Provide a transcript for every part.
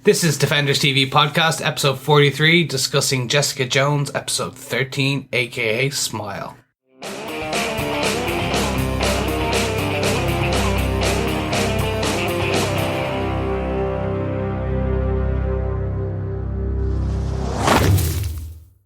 This is Defenders TV Podcast, episode 43, discussing Jessica Jones, episode 13, aka Smile.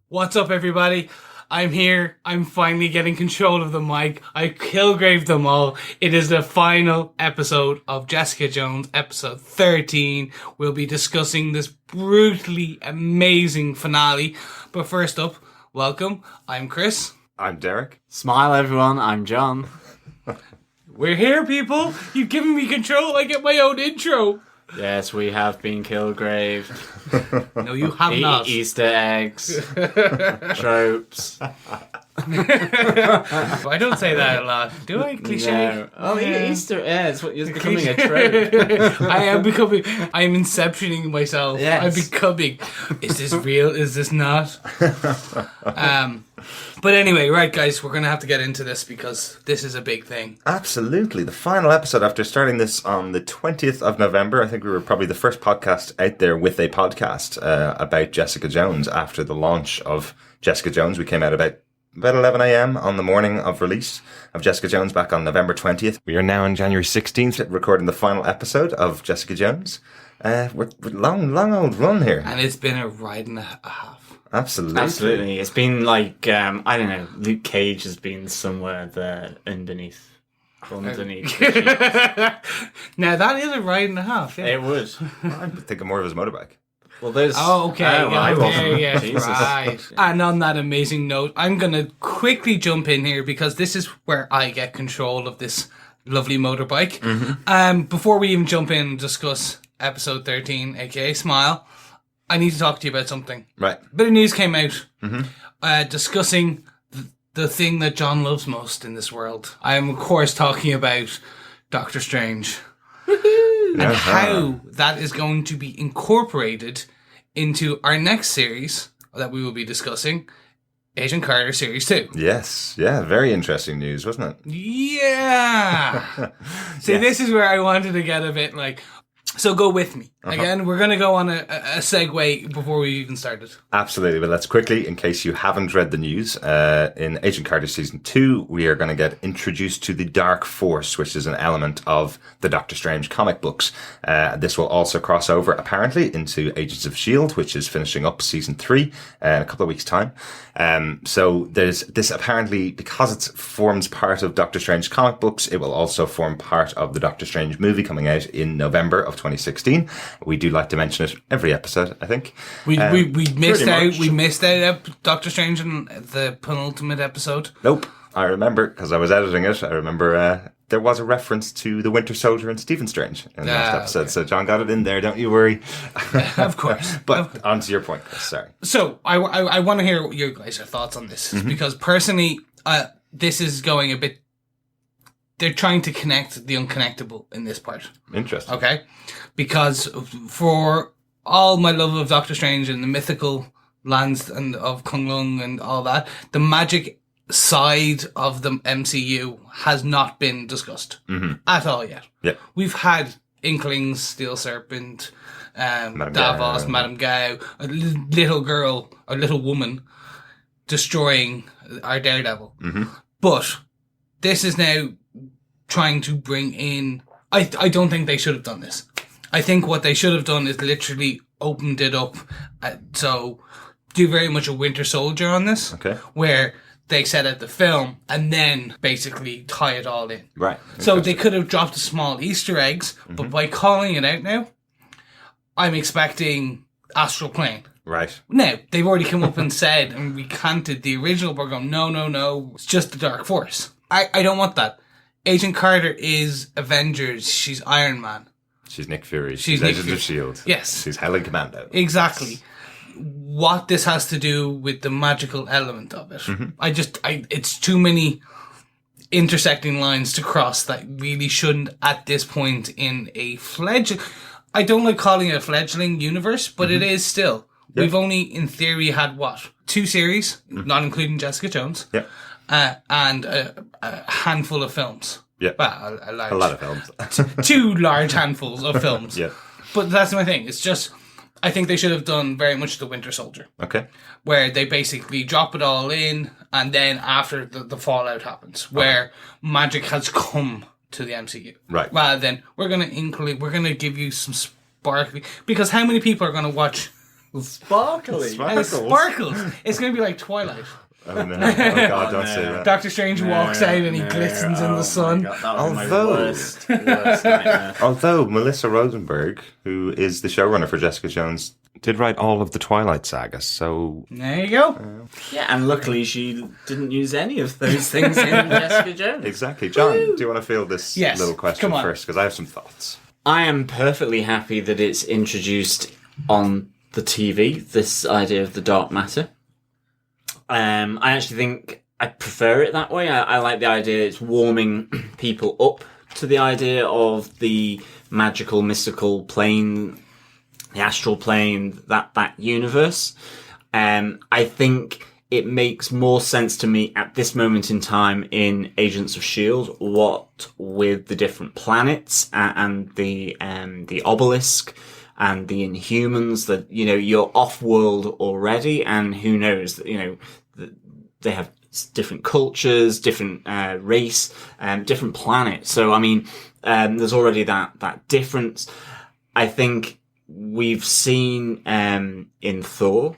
What's up, everybody? I'm here. I'm finally getting control of the mic. I Kilgrave them all. It is the final episode of Jessica Jones, episode 13. We'll be discussing this brutally amazing finale. But first up, welcome. I'm Chris. I'm Derek. Smile, everyone. I'm John. We're here, people. You've given me control. I get my own intro. Yes, we have been Kilgrave. No, you have not. Easter eggs. Tropes. I don't say that a lot. Do I? Cliche? No. Oh, yeah. Easter eggs. It's becoming a trope. I am inceptioning myself. Yes. I'm becoming. Is this real? Is this not? But anyway, right, guys, we're going to have to get into this because this is a big thing. Absolutely. The final episode after starting this on the 20th of November. I think we were probably the first podcast out there with a podcast about Jessica Jones after the launch of Jessica Jones. We came out about 11 a.m. on the morning of release of Jessica Jones back on November 20th. We are now on January 16th recording the final episode of Jessica Jones. We're long old run here. And it's been a ride and a half. Absolutely. It's been like, I don't know, Luke Cage has been somewhere there underneath. Now that is a ride and a half, yeah. It would. I'm thinking more of his motorbike. Well, there's... Oh, okay. I wasn't. Yeah, right. And on that amazing note, I'm going to quickly jump in here because this is where I get control of this lovely motorbike. Mm-hmm. Before we even jump in and discuss episode 13, aka Smile, I need to talk to you about something. Right. A bit of news came out discussing the thing that John loves most in this world. I am, of course, talking about Doctor Strange. And how that is going to be incorporated into our next series that we will be discussing, Agent Carter Series 2. Yes. Yeah, very interesting news, wasn't it? Yeah! See, This is where I wanted to get a bit like... So go with me. Again, we're going to go on a segue before we even started. Absolutely. But let's quickly, in case you haven't read the news, in Agent Carter Season 2, we are going to get introduced to the Dark Force, which is an element of the Doctor Strange comic books. This will also cross over, apparently, into Agents of S.H.I.E.L.D., which is finishing up Season 3 in a couple of weeks' time. So there's this apparently, because it forms part of Doctor Strange comic books, it will also form part of the Doctor Strange movie coming out in November of 2016. We do like to mention it every episode, I think. We missed out. We missed out Doctor Strange in the penultimate episode. Nope. I remember, because I was editing it, I remember there was a reference to the Winter Soldier and Stephen Strange in the last episode. Okay. So John got it in there, don't you worry. Of course. But on to your point, Chris, sorry. So I want to hear your guys' thoughts on this. Because personally, this is going a bit... They're trying to connect the unconnectable in this part. Interesting. Okay? Because for all my love of Doctor Strange and the mythical lands and of Kunlun and all that, the magic side of the MCU has not been discussed at all yet. Yeah. We've had Inklings, Steel Serpent, Davos, Madame Gao, a little girl, a little woman destroying our Daredevil. But this is now trying to bring in... I don't think they should have done this. I think what they should have done is literally opened it up. So do very much a Winter Soldier on this. Okay. Where they set out the film and then basically tie it all in. Right. So they could have dropped the small Easter eggs, but by calling it out now, I'm expecting Astral Plane. Right. Now, they've already come up and said and recanted the original, but going, no, it's just the Dark Force. I don't want that. Agent Carter is Avengers. She's Iron Man. She's Nick Fury. She's Agent of S.H.I.E.L.D. Yes. She's Helen Commando. Exactly. What this has to do with the magical element of it. It's too many intersecting lines to cross that really shouldn't at this point in a I don't like calling it a fledgling universe, but it is still. Yep. We've only, in theory, had 2 series, not including Jessica Jones. Yep. And a handful of films. Yeah. Well, a lot of films. 2 large handfuls of films. Yeah. But that's my thing. It's just, I think they should have done very much the Winter Soldier, Okay. where they basically drop it all in, and then after the fallout happens, where magic has come to the MCU. Right. Rather than, we're going to give you some sparkly, because how many people are going to watch Sparkly. sparkles? It's going to be like Twilight. Oh no! Oh God! Don't say that. Doctor Strange walks out and he glistens in the sun. God, that was my Although- worst nightmare. Although Melissa Rosenberg, who is the showrunner for Jessica Jones, did write all of the Twilight saga, so There you go. Yeah, and luckily she didn't use any of those things in Jessica Jones. exactly. John, do you want to field this Yes, little question come on. first? Because I have some thoughts. I am perfectly happy that it's introduced on the TV, this idea of the dark matter. I actually think I prefer it that way. I like the idea it's warming people up to the idea of the magical, mystical plane, the astral plane, that universe. I think it makes more sense to me at this moment in time in Agents of S.H.I.E.L.D., what with the different planets and the obelisk and the Inhumans, that, you know, you're off-world already, and who knows, you know, they have different cultures, different race, different planets. So, I mean, there's already that difference. I think we've seen in Thor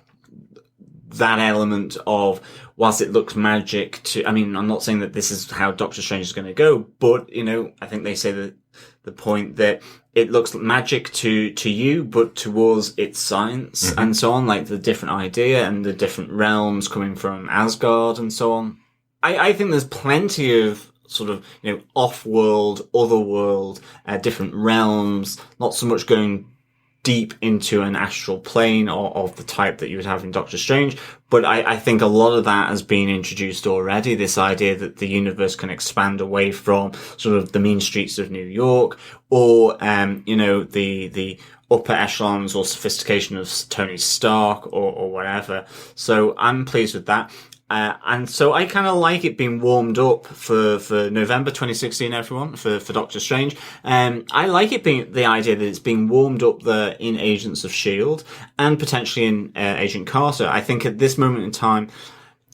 that element of, whilst it looks magic to, I mean, I'm not saying that this is how Doctor Strange is going to go, but, you know, I think they say that the point that it looks magic to you, but towards its science and so on, like the different idea and the different realms coming from Asgard and so on. I think there's plenty of sort of, you know, off-world, other-world, different realms, not so much going deep into an astral plane or of the type that you would have in Doctor Strange. But I think a lot of that has been introduced already, this idea that the universe can expand away from sort of the mean streets of New York or, you know, the upper echelons or sophistication of Tony Stark or whatever. So I'm pleased with that. And so I kind of like it being warmed up for November 2016, everyone, for Doctor Strange. I like it being the idea that it's being warmed up there in Agents of S.H.I.E.L.D. and potentially in Agent Carter. I think at this moment in time,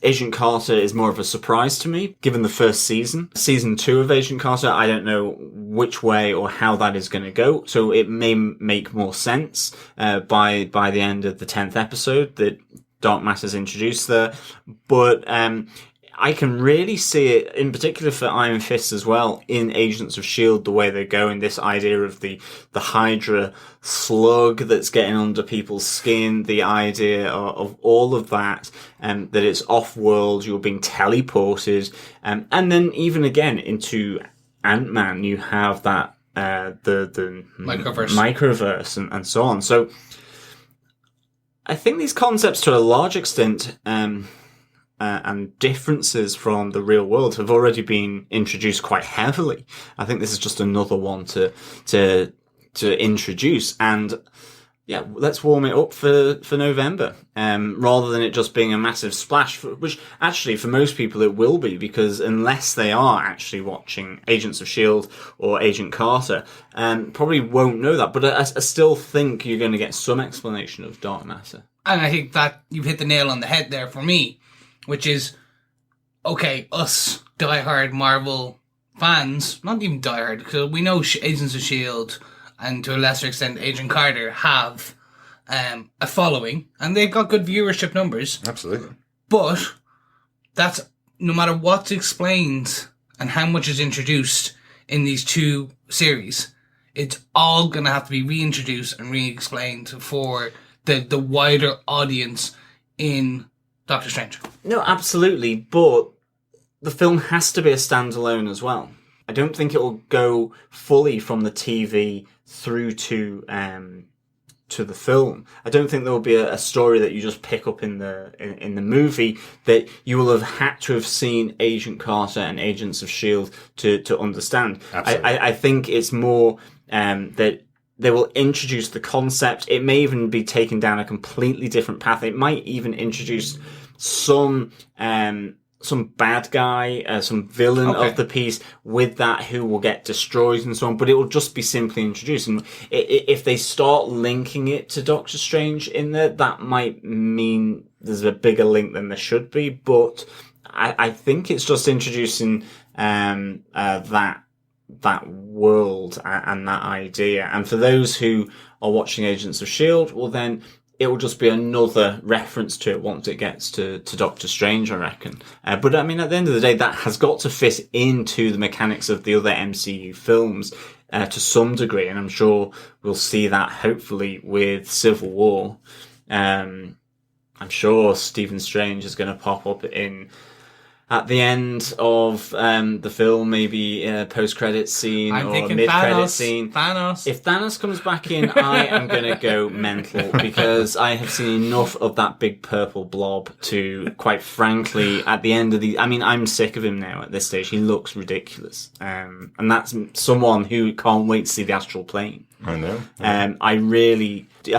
Agent Carter is more of a surprise to me, given the first season. Season 2 of Agent Carter, I don't know which way or how that is going to go. So it may make more sense by the end of the 10th episode that dark matter's introduced there, but I can really see it, in particular for Iron Fist as well, in Agents of S.H.I.E.L.D., the way they're going, this idea of the Hydra slug that's getting under people's skin, the idea of all of that, that it's off-world, you're being teleported, and then even again into Ant-Man, you have that, the microverse and so on. So, I think these concepts, to a large extent, and differences from the real world have already been introduced quite heavily. I think this is just another one to introduce, and yeah, let's warm it up for November, rather than it just being a massive splash, which actually for most people it will be, because unless they are actually watching Agents of S.H.I.E.L.D. or Agent Carter, probably won't know that, but I still think you're going to get some explanation of dark matter. And I think that you've hit the nail on the head there for me, which is, okay, us diehard Marvel fans, not even diehard, because we know Agents of S.H.I.E.L.D. and to a lesser extent Agent Carter have a following, and they've got good viewership numbers. Absolutely. But that's, no matter what's explained and how much is introduced in these two series, it's all going to have to be reintroduced and re-explained for the wider audience in Doctor Strange. No, absolutely, but the film has to be a standalone as well. I don't think it will go fully from the TV through to the film. I don't think there will be a story that you just pick up in the movie that you will have had to have seen Agent Carter and Agents of S.H.I.E.L.D. to understand. I think it's more that they will introduce the concept. It may even be taken down a completely different path. It might even introduce some some bad guy, some villain of the piece with that who will get destroyed and so on, but it will just be simply introduced. And if they start linking it to Doctor Strange in there, that might mean there's a bigger link than there should be, but I think it's just introducing that world and that idea. And for those who are watching Agents of S.H.I.E.L.D., well then it will just be another reference to it once it gets to Doctor Strange, I reckon. But I mean, at the end of the day, that has got to fit into the mechanics of the other MCU films to some degree, and I'm sure we'll see that hopefully with Civil War. I'm sure Stephen Strange is going to pop up at the end of the film, maybe a post-credits scene or a mid-credits scene. Thanos. If Thanos comes back in, I am going to go mental because I have seen enough of that big purple blob to, quite frankly, at the end of the... I mean, I'm sick of him now at this stage. He looks ridiculous. And that's someone who can't wait to see the astral plane. I know. I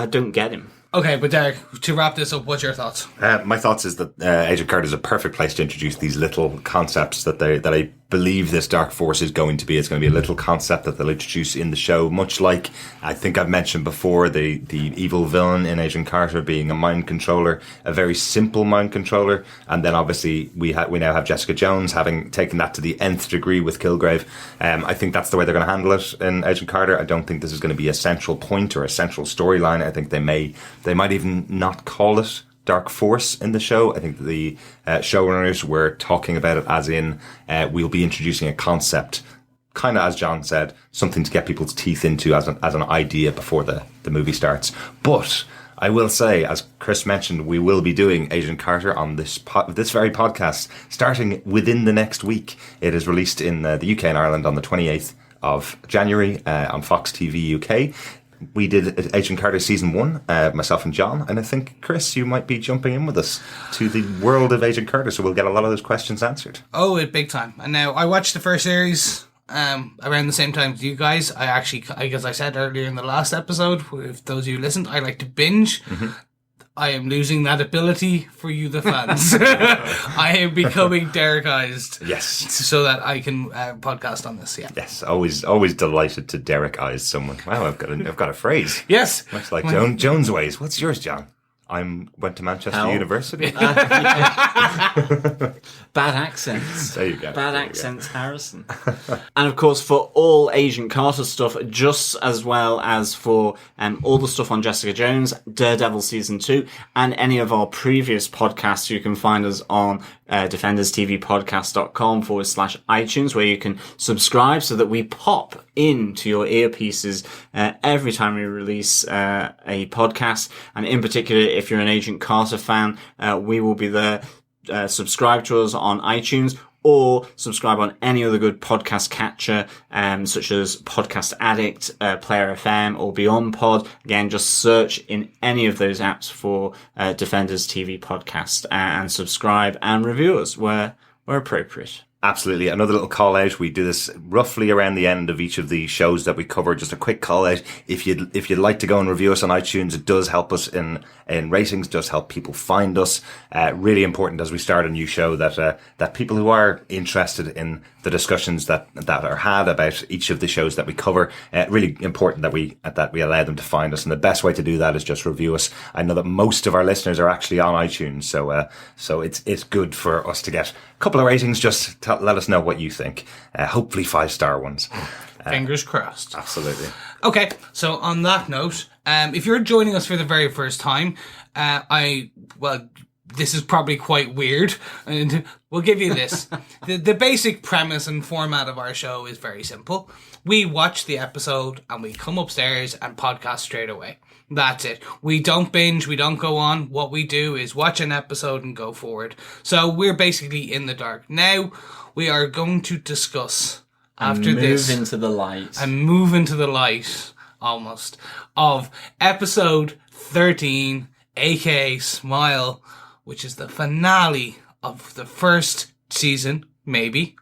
don't get him. Okay, but Derek, to wrap this up, what's your thoughts? My thoughts is that Agent Carter is a perfect place to introduce these little concepts that I believe this Dark Force is going to be. It's going to be a little concept that they'll introduce in the show, much like I think I've mentioned before, the evil villain in Agent Carter being a mind controller, a very simple mind controller, and then obviously we now have Jessica Jones having taken that to the nth degree with Kilgrave. I think that's the way they're going to handle it in Agent Carter. I don't think this is going to be a central point or a central storyline. I think they might even not call it Dark Force in the show. I think the showrunners were talking about it as in we'll be introducing a concept, kind of as John said, something to get people's teeth into as an idea before the movie starts. But I will say, as Chris mentioned, we will be doing Agent Carter on this very podcast starting within the next week. It is released in the UK and Ireland on the 28th of January on Fox TV UK. We did Agent Carter Season 1, myself and John, and I think, Chris, you might be jumping in with us to the world of Agent Carter, so we'll get a lot of those questions answered. Oh, big time. And now, I watched the first series around the same time as you guys. As I said earlier in the last episode, if those of you listened, I like to binge. Mm-hmm. I am losing that ability for you, the fans. I am becoming Derekized. Yes. So that I can podcast on this, yeah. Yes, always delighted to Derekize someone. Wow, I've got a phrase. Yes. Much like Jones ways. What's yours, John? Went to Manchester University. Bad accents. There you go. Bad accents, Harrison. And of course, for all Agent Carter stuff, just as well as for all the stuff on Jessica Jones, Daredevil Season 2, and any of our previous podcasts, you can find us on defenderstvpodcast.com/iTunes, where you can subscribe so that we pop into your earpieces every time we release a podcast. And in particular, if you're an Agent Carter fan, we will be there. Subscribe to us on iTunes or subscribe on any other good podcast catcher, such as Podcast Addict, Player FM, or Beyond Pod. Again, just search in any of those apps for Defenders TV Podcast and subscribe and review us where appropriate. Absolutely. Another little call out. We do this roughly around the end of each of the shows that we cover. Just a quick call out. If you'd like to go and review us on iTunes, it does help us in ratings, does help people find us. Really important as we start a new show that people who are interested in the discussions that are had about each of the shows that we cover, really important that we allow them to find us. And the best way to do that is just review us. I know that most of our listeners are actually on iTunes, so it's good for us to get a couple of ratings. Just let us know what you think. Hopefully 5-star ones. Fingers crossed. Absolutely. Okay, so on that note, if you're joining us for the very first time, this is probably quite weird, and we'll give you this. The basic premise and format of our show is very simple. We watch the episode and we come upstairs and podcast straight away. That's it. We don't binge, we don't go on. What we do is watch an episode and go forward. So we're basically in the dark. Now we are going to discuss after this. Move into the light. And move into the light, almost, of episode 13, aka Smile, which is the finale of the first season, maybe,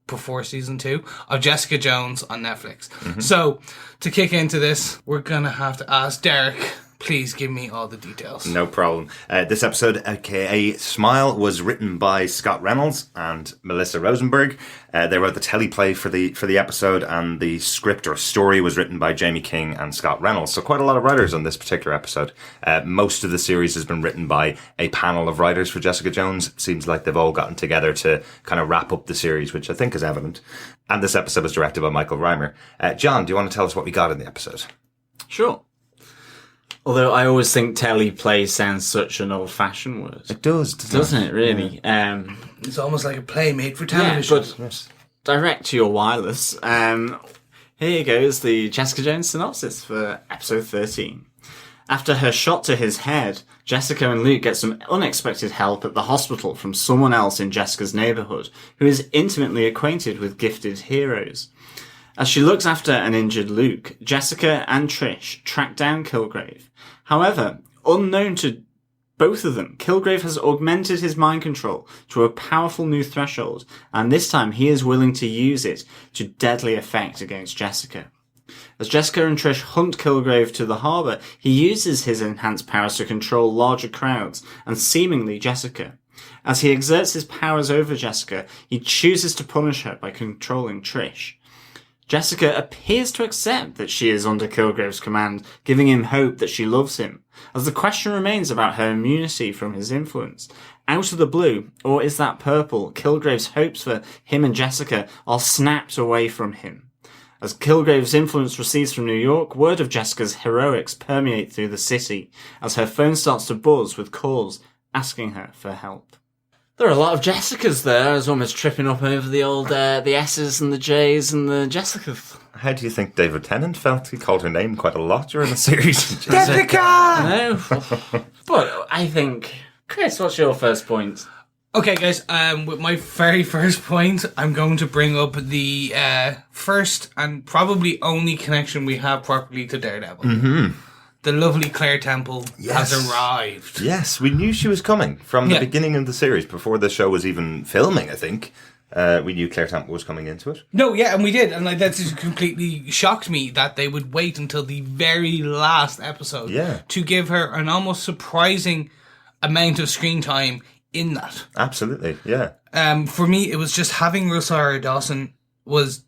before season 2, of Jessica Jones on Netflix. Mm-hmm. So, to kick into this, we're going to have to ask Derek Please give me all the details. No problem. This episode, aka Smile, was written by Scott Reynolds and Melissa Rosenberg. They wrote the teleplay for the episode, and the script or story was written by Jamie King and Scott Reynolds. So quite a lot of writers on this particular episode. Most of the series has been written by a panel of writers for Jessica Jones. It seems like they've all gotten together to kind of wrap up the series, which I think is evident. And this episode was directed by Michael Reimer. John, do you want to tell us what we got in the episode? Sure. Although I always think teleplay sounds such an old-fashioned word. It does, doesn't it? Really? Yeah. It's almost like a play made for television. Yeah, but direct to your wireless. Here goes the Jessica Jones synopsis for episode 13. After her shot to his head, Jessica and Luke get some unexpected help at the hospital from someone else in Jessica's neighbourhood, who is intimately acquainted with gifted heroes. As she looks after an injured Luke, Jessica and Trish track down Kilgrave. However, unknown to both of them, Kilgrave has augmented his mind control to a powerful new threshold, and this time he is willing to use it to deadly effect against Jessica. As Jessica and Trish hunt Kilgrave to the harbour, he uses his enhanced powers to control larger crowds, and seemingly Jessica. As he exerts his powers over Jessica, he chooses to punish her by controlling Trish. Jessica appears to accept that she is under Kilgrave's command, giving him hope that she loves him, as the question remains about her immunity from his influence. Out of the blue, or is that purple, Kilgrave's hopes for him and Jessica are snapped away from him. As Kilgrave's influence recedes from New York, word of Jessica's heroics permeate through the city, as her phone starts to buzz with calls asking her for help. There are a lot of Jessicas there. I was almost tripping up over the old, the S's and the J's and the Jessicas. How do you think David Tennant felt? He called her name quite a lot during the series. Jessica! I know. But I think... Chris, what's your first point? Okay, guys, with my very first point, I'm going to bring up the first and probably only connection we have properly to Daredevil. Mm-hmm. The lovely Claire Temple has arrived. Yes, we knew she was coming from the beginning of the series, before the show was even filming, I think. We knew Claire Temple was coming into it. No, yeah, and we did. And like that just completely shocked me that they would wait until the very last episode to give her an almost surprising amount of screen time in that. Absolutely, yeah. For me, it was just having Rosario Dawson was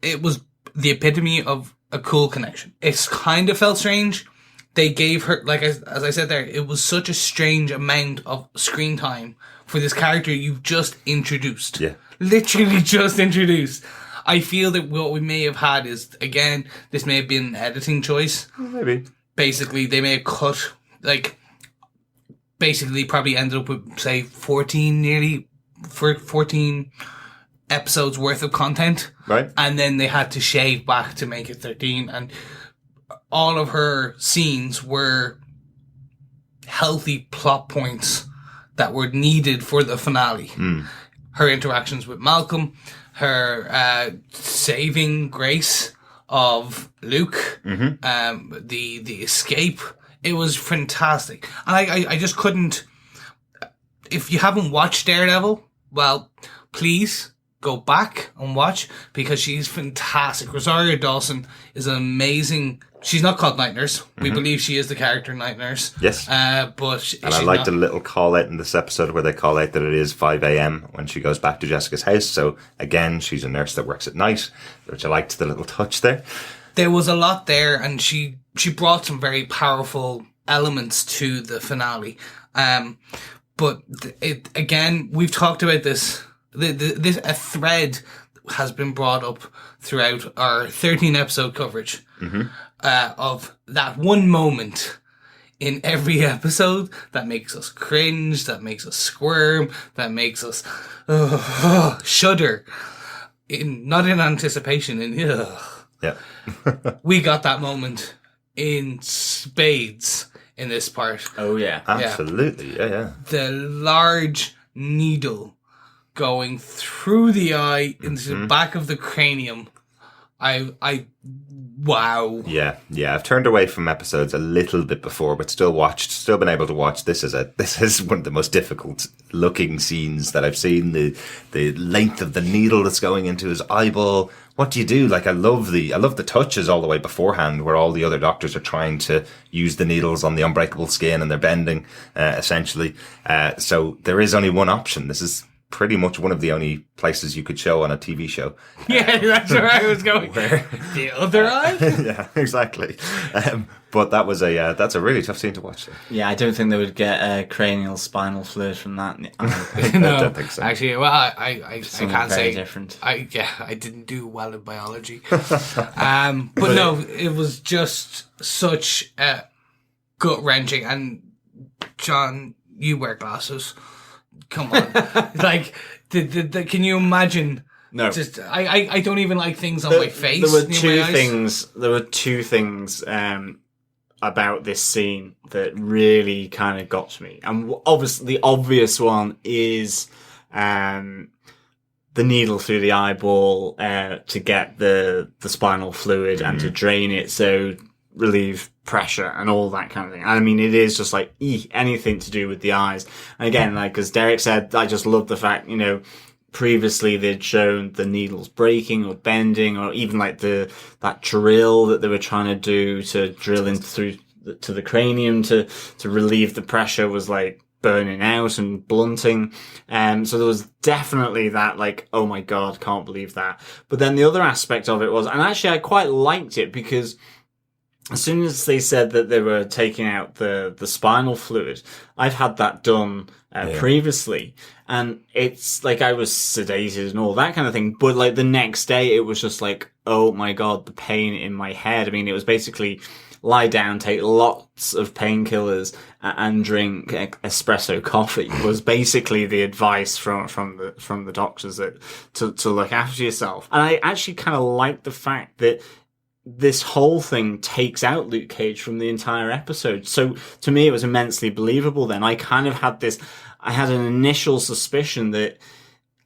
the epitome of a cool connection. It's kind of felt strange. They gave her, like as I said there, it was such a strange amount of screen time for this character you've just introduced. Yeah. Literally just introduced. I feel that what we may have had is, again, this may have been an editing choice. Maybe. Basically, they may have cut, basically probably ended up with, say, 14 episodes worth of content. Right. And then they had to shave back to make it 13. And all of her scenes were healthy plot points that were needed for the finale. Mm. Her interactions with Malcolm, her saving grace of Luke, the escape. It was fantastic. And I just couldn't... If you haven't watched Daredevil, well, please go back and watch, because she's fantastic. Rosario Dawson is an amazing... She's not called Night Nurse. We believe she is the character Night Nurse. Yes. But and I liked a little call out in this episode where they call out that it is 5 a.m. when she goes back to Jessica's house. So again, she's a nurse that works at night, which I liked the little touch there. There was a lot there, and she brought some very powerful elements to the finale. But it, again, we've talked about this. A thread has been brought up throughout our 13 episode coverage. Of that one moment in every episode that makes us cringe, that makes us squirm, that makes us shudder. Not in anticipation, yeah. We got that moment in spades in this part. Oh yeah. Absolutely, yeah. The large needle going through the eye into the back of the cranium. Wow. Yeah. I've turned away from episodes a little bit before, but still been able to watch. This is one of the most difficult looking scenes that I've seen. The length of the needle that's going into his eyeball, what do you do? Like, I love the touches all the way beforehand where all the other doctors are trying to use the needles on the unbreakable skin and they're bending, essentially. So there is only one option. This is pretty much one of the only places you could show on a TV show. Yeah, that's where I was going. The other eye? Yeah, exactly. But that's a really tough scene to watch. Yeah, I don't think they would get cranial spinal fluid from that. No, I don't think so. Actually, well, I can't very say different. I didn't do well in biology. But no, it was just such gut wrenching. And John, you wear glasses. Come on, like, can you imagine? No, just I don't even like things on my face. There were two things about this scene that really kind of got to me, and obviously the obvious one is the needle through the eyeball to get the spinal fluid and to drain it, so relieve pressure and all that kind of thing. I mean, it is just like anything to do with the eyes. And again, like as Derek said, I just love the fact, previously they'd shown the needles breaking or bending, or even like that drill that they were trying to do to drill in through to the cranium to relieve the pressure was like burning out and blunting. So there was definitely that, like, oh my God, can't believe that. But then the other aspect of it was, and actually I quite liked it, because as soon as they said that they were taking out the spinal fluid, I've had that done previously, and it's like I was sedated and all that kind of thing. But like the next day, it was just like, oh my God, the pain in my head. I mean, it was basically lie down, take lots of painkillers, and drink espresso coffee was basically the advice from the doctors that to look after yourself. And I actually kind of like the fact that this whole thing takes out Luke Cage from the entire episode. So to me, it was immensely believable then. I kind of had I had an initial suspicion that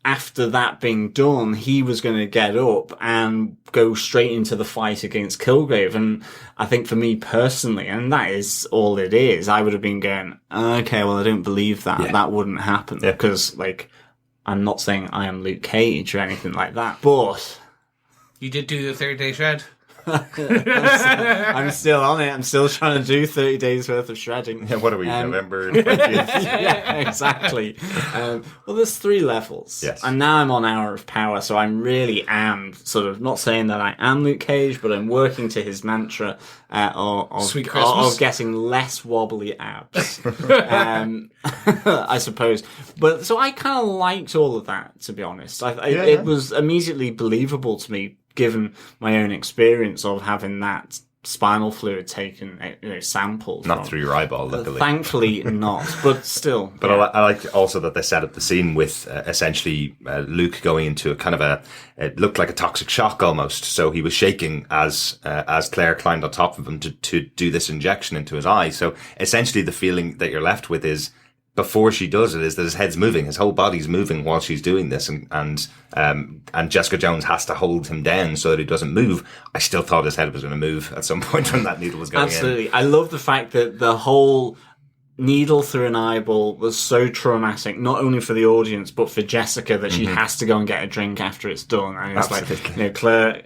after that being done, he was going to get up and go straight into the fight against Kilgrave. And I think for me personally, and that is all it is, I would have been going, okay, well, I don't believe that. Yeah. That wouldn't happen. Yeah. Because, like, I'm not saying I am Luke Cage or anything like that, but you did do the 30-day shred. I'm still on it. I'm still trying to do 30 days worth of shredding. Yeah, what are we, November 20th? Yeah, exactly. Well, there's 3 levels. Yes. And now I'm on Hour of Power, so I'm really sort of not saying that I am Luke Cage, but I'm working to his mantra of getting less wobbly abs. I suppose. But so I kind of liked all of that, to be honest. It was immediately believable to me, given my own experience of having that spinal fluid taken, sampled. Not through your eyeball, luckily. Thankfully not, but still. But yeah. I like also that they set up the scene with essentially Luke going into a kind of it looked like a toxic shock almost. So he was shaking as Claire climbed on top of him to do this injection into his eye. So essentially the feeling that you're left with is, before she does it, is that his head's moving, his whole body's moving while she's doing this, and Jessica Jones has to hold him down so that he doesn't move. I still thought his head was going to move at some point when that needle was going Absolutely. I love the fact that the whole needle through an eyeball was so traumatic, not only for the audience, but for Jessica, that she has to go and get a drink after it's done. And it's Absolutely. like, Claire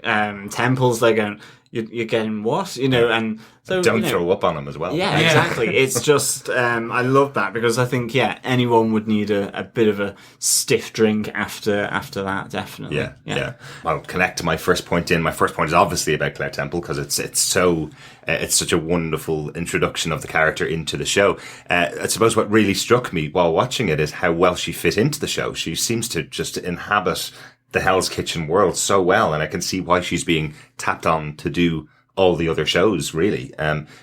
Temple's there going, you're getting what? And so don't throw up on him as well. Yeah, exactly. It's just I love that, because I think anyone would need a bit of a stiff drink after that, definitely. Yeah. I'll connect to my first point. My first point is obviously about Claire Temple, because it's such a wonderful introduction of the character into the show. I suppose what really struck me while watching it is how well she fit into the show. She seems to just inhabit the Hell's Kitchen world so well, and I can see why she's being tapped on to do all the other shows, really.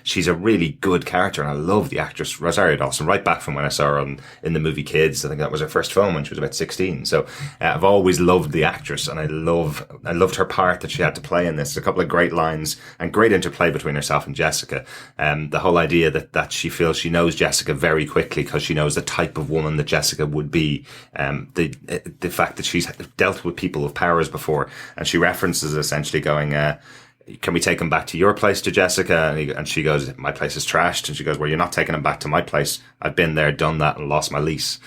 She's a really good character, and I love the actress Rosario Dawson right back from when I saw her in the movie Kids. I think that was her first film when she was about 16. So I've always loved the actress, and I loved her part that she had to play in this. A couple of great lines and great interplay between herself and Jessica. The whole idea that she feels she knows Jessica very quickly because she knows the type of woman that Jessica would be. The fact that she's dealt with people of powers before, and she references essentially going, can we take him back to your place, to Jessica? And she goes, my place is trashed. And she goes, well, you're not taking him back to my place. I've been there, done that, and lost my lease.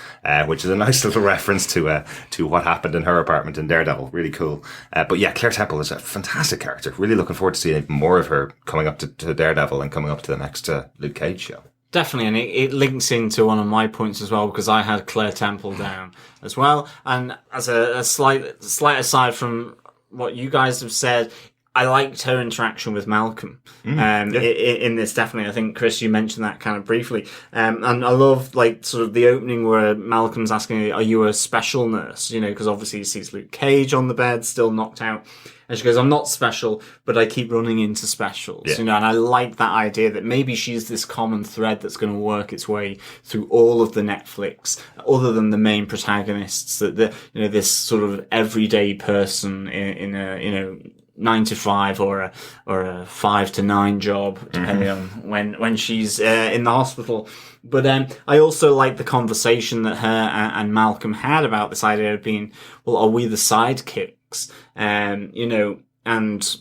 Which is a nice little reference to what happened in her apartment in Daredevil. Really cool. But yeah, Claire Temple is a fantastic character. Really looking forward to seeing more of her coming up to Daredevil and coming up to the next Luke Cage show. Definitely, and it links into one of my points as well, because I had Claire Temple down as well. And as a slight aside from what you guys have said, I liked her interaction with Malcolm in this, definitely. I think, Chris, you mentioned that kind of briefly. And I love, like, sort of the opening where Malcolm's asking, are you a special nurse? You know, because obviously he sees Luke Cage on the bed, still knocked out. And she goes, I'm not special, but I keep running into specials. Yeah. You know, and I like that idea that maybe she's this common thread that's going to work its way through all of the Netflix, other than the main protagonists, that this sort of everyday person in a 9 to 5 or a 5 to 9 job, depending on when she's in the hospital. But I also like the conversation that her and Malcolm had about this idea of being, well, are we the sidekicks? You know, and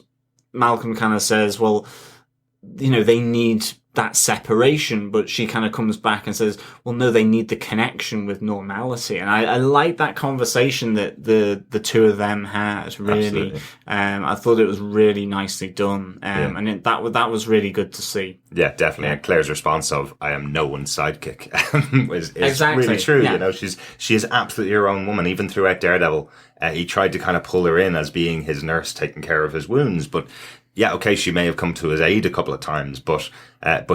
Malcolm kind of says, well, you know, they need that separation, but she kind of comes back and says, well, no, they need the connection with normality. And I like that conversation that the two of them had, really. I thought it was really nicely done. And that was really good to see. Yeah, definitely. And Claire's response of, I am no one's sidekick, is exactly really true. Yeah. You know, she is absolutely her own woman. Even throughout Daredevil, he tried to kind of pull her in as being his nurse, taking care of his wounds, but yeah, okay, she may have come to his aid a couple of times, but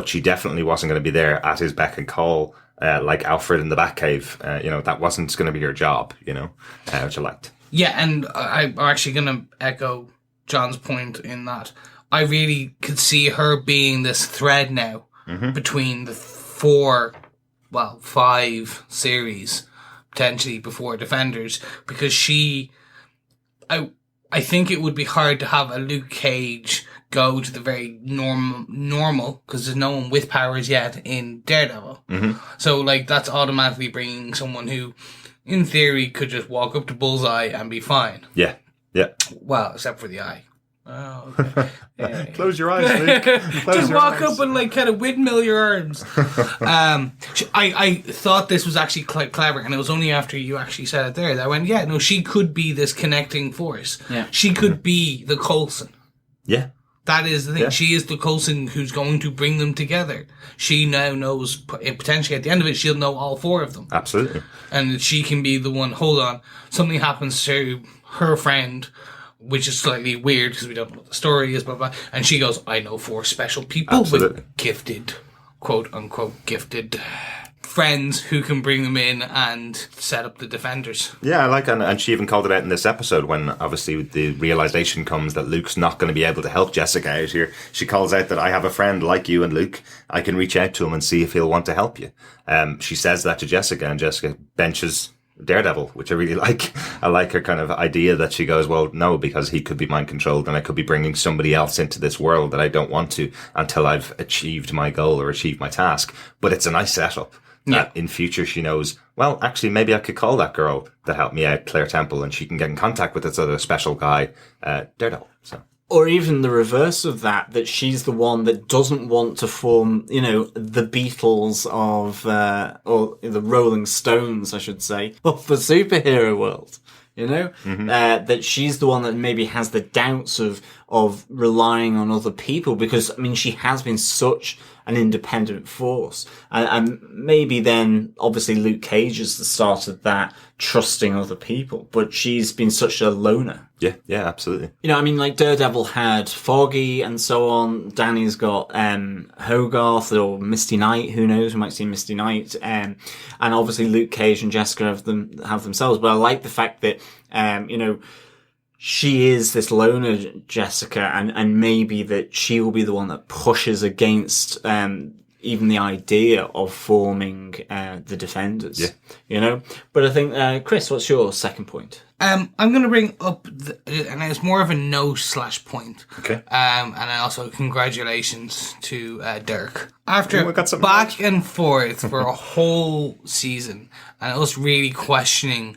she definitely wasn't going to be there at his beck and call, like Alfred in the Batcave. You know, that wasn't going to be her job, you know, which I liked. Yeah, and I'm actually going to echo John's point in that I really could see her being this thread now between the 5 series, potentially before Defenders, because I think it would be hard to have a Luke Cage go to the very normal, because there's no one with powers yet in Daredevil. So, like, that's automatically bringing someone who, in theory, could just walk up to Bullseye and be fine. Yeah. Well, except for the eye. Oh, okay. Close your eyes, Luke. Just walk up and, like, kind of windmill your arms. I thought this was actually quite clever, and it was only after you actually said it there that I went, yeah, no, she could be this connecting force. Yeah. She could be the Coulson. Yeah. That is the thing. Yeah. She is the Coulson who's going to bring them together. She now knows, potentially at the end of it, she'll know all 4 of them. Absolutely. And she can be the one, hold on, something happens to her friend, which is slightly weird because we don't know what the story is, blah, blah. And she goes, I know 4 special people with gifted, quote unquote, gifted friends who can bring them in and set up the Defenders. Yeah, I like, and she even called it out in this episode when obviously the realization comes that Luke's not going to be able to help Jessica out here. She calls out that I have a friend like you and Luke. I can reach out to him and see if he'll want to help you. She says that to Jessica, and Jessica benches Daredevil, which I really like. I like her kind of idea that she goes, well, no, because he could be mind controlled and I could be bringing somebody else into this world that I don't want to until I've achieved my goal or achieved my task. But it's a nice setup. Yeah. In future, she knows, well, actually, maybe I could call that girl that helped me out, Claire Temple, and she can get in contact with this other special guy, Daredevil. So. Or even the reverse of that she's the one that doesn't want to form, you know, the Beatles of, or the Rolling Stones, I should say, of the superhero world. You know, that she's the one that maybe has the doubts of relying on other people, because, I mean, she has been such an independent force. And maybe then, obviously, Luke Cage is the start of that, trusting other people. But she's been such a loner. Yeah, absolutely. You know, I mean, like, Daredevil had Foggy and so on. Danny's got Hogarth or Misty Knight. Who knows? We might see Misty Knight. And obviously, Luke Cage and Jessica have themselves. But I like the fact that, you know, she is this loner, Jessica, and maybe that she will be the one that pushes against even the idea of forming the Defenders. Yeah. You know? But I think, Chris, what's your second point? I'm going to bring up, and it's more of a note/point. Okay. And also congratulations to Dirk. After back and forth for a whole season, and us really questioning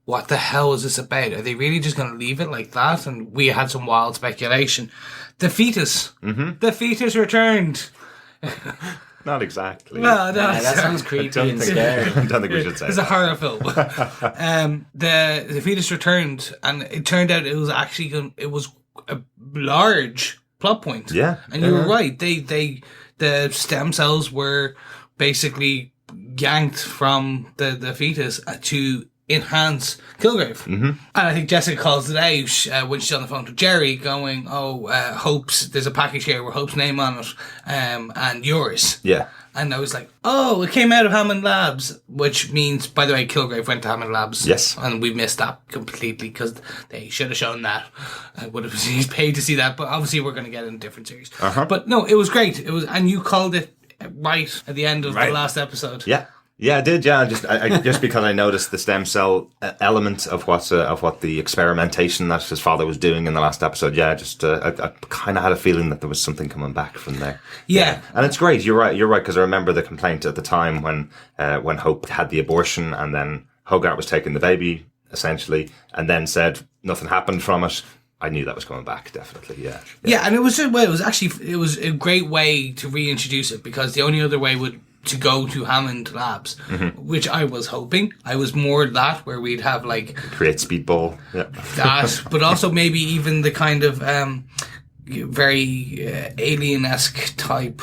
what the hell is this about? Are they really just going to leave it like that? And we had some wild speculation. The fetus. Mm-hmm. The fetus returned. Not exactly. Well, that sounds creepy and scary. I don't think we should say it's a horror film. The fetus returned, and it turned out it was actually it was a large plot point. Yeah. And you were right. The stem cells were basically yanked from the fetus to enhance Kilgrave. Mm-hmm. And I think Jessica calls it out when she's on the phone to Jerry going, Hope's, there's a package here with Hope's name on it, and yours. Yeah. And I was like, oh, it came out of Hammond Labs, which means, by the way, Kilgrave went to Hammond Labs. Yes. And we missed that completely because they should have shown that. I would have paid to see that, but obviously we're going to get it in a different series. Uh-huh. But no, it was great. And you called it right at the end of the last episode. Yeah. Yeah, I did. Yeah, just because I noticed the stem cell element of what the experimentation that his father was doing in the last episode. Yeah, I kind of had a feeling that there was something coming back from there. Yeah, and it's great. You're right. Because I remember the complaint at the time when Hope had the abortion, and then Hogarth was taking the baby essentially, and then said nothing happened from it. I knew that was coming back, definitely. Yeah, and it was a great way to reintroduce it, because the only other way would to go to Hammond Labs, which I was hoping. I was more that, where we'd have like create speedball, that, but also maybe even the kind of very alien-esque type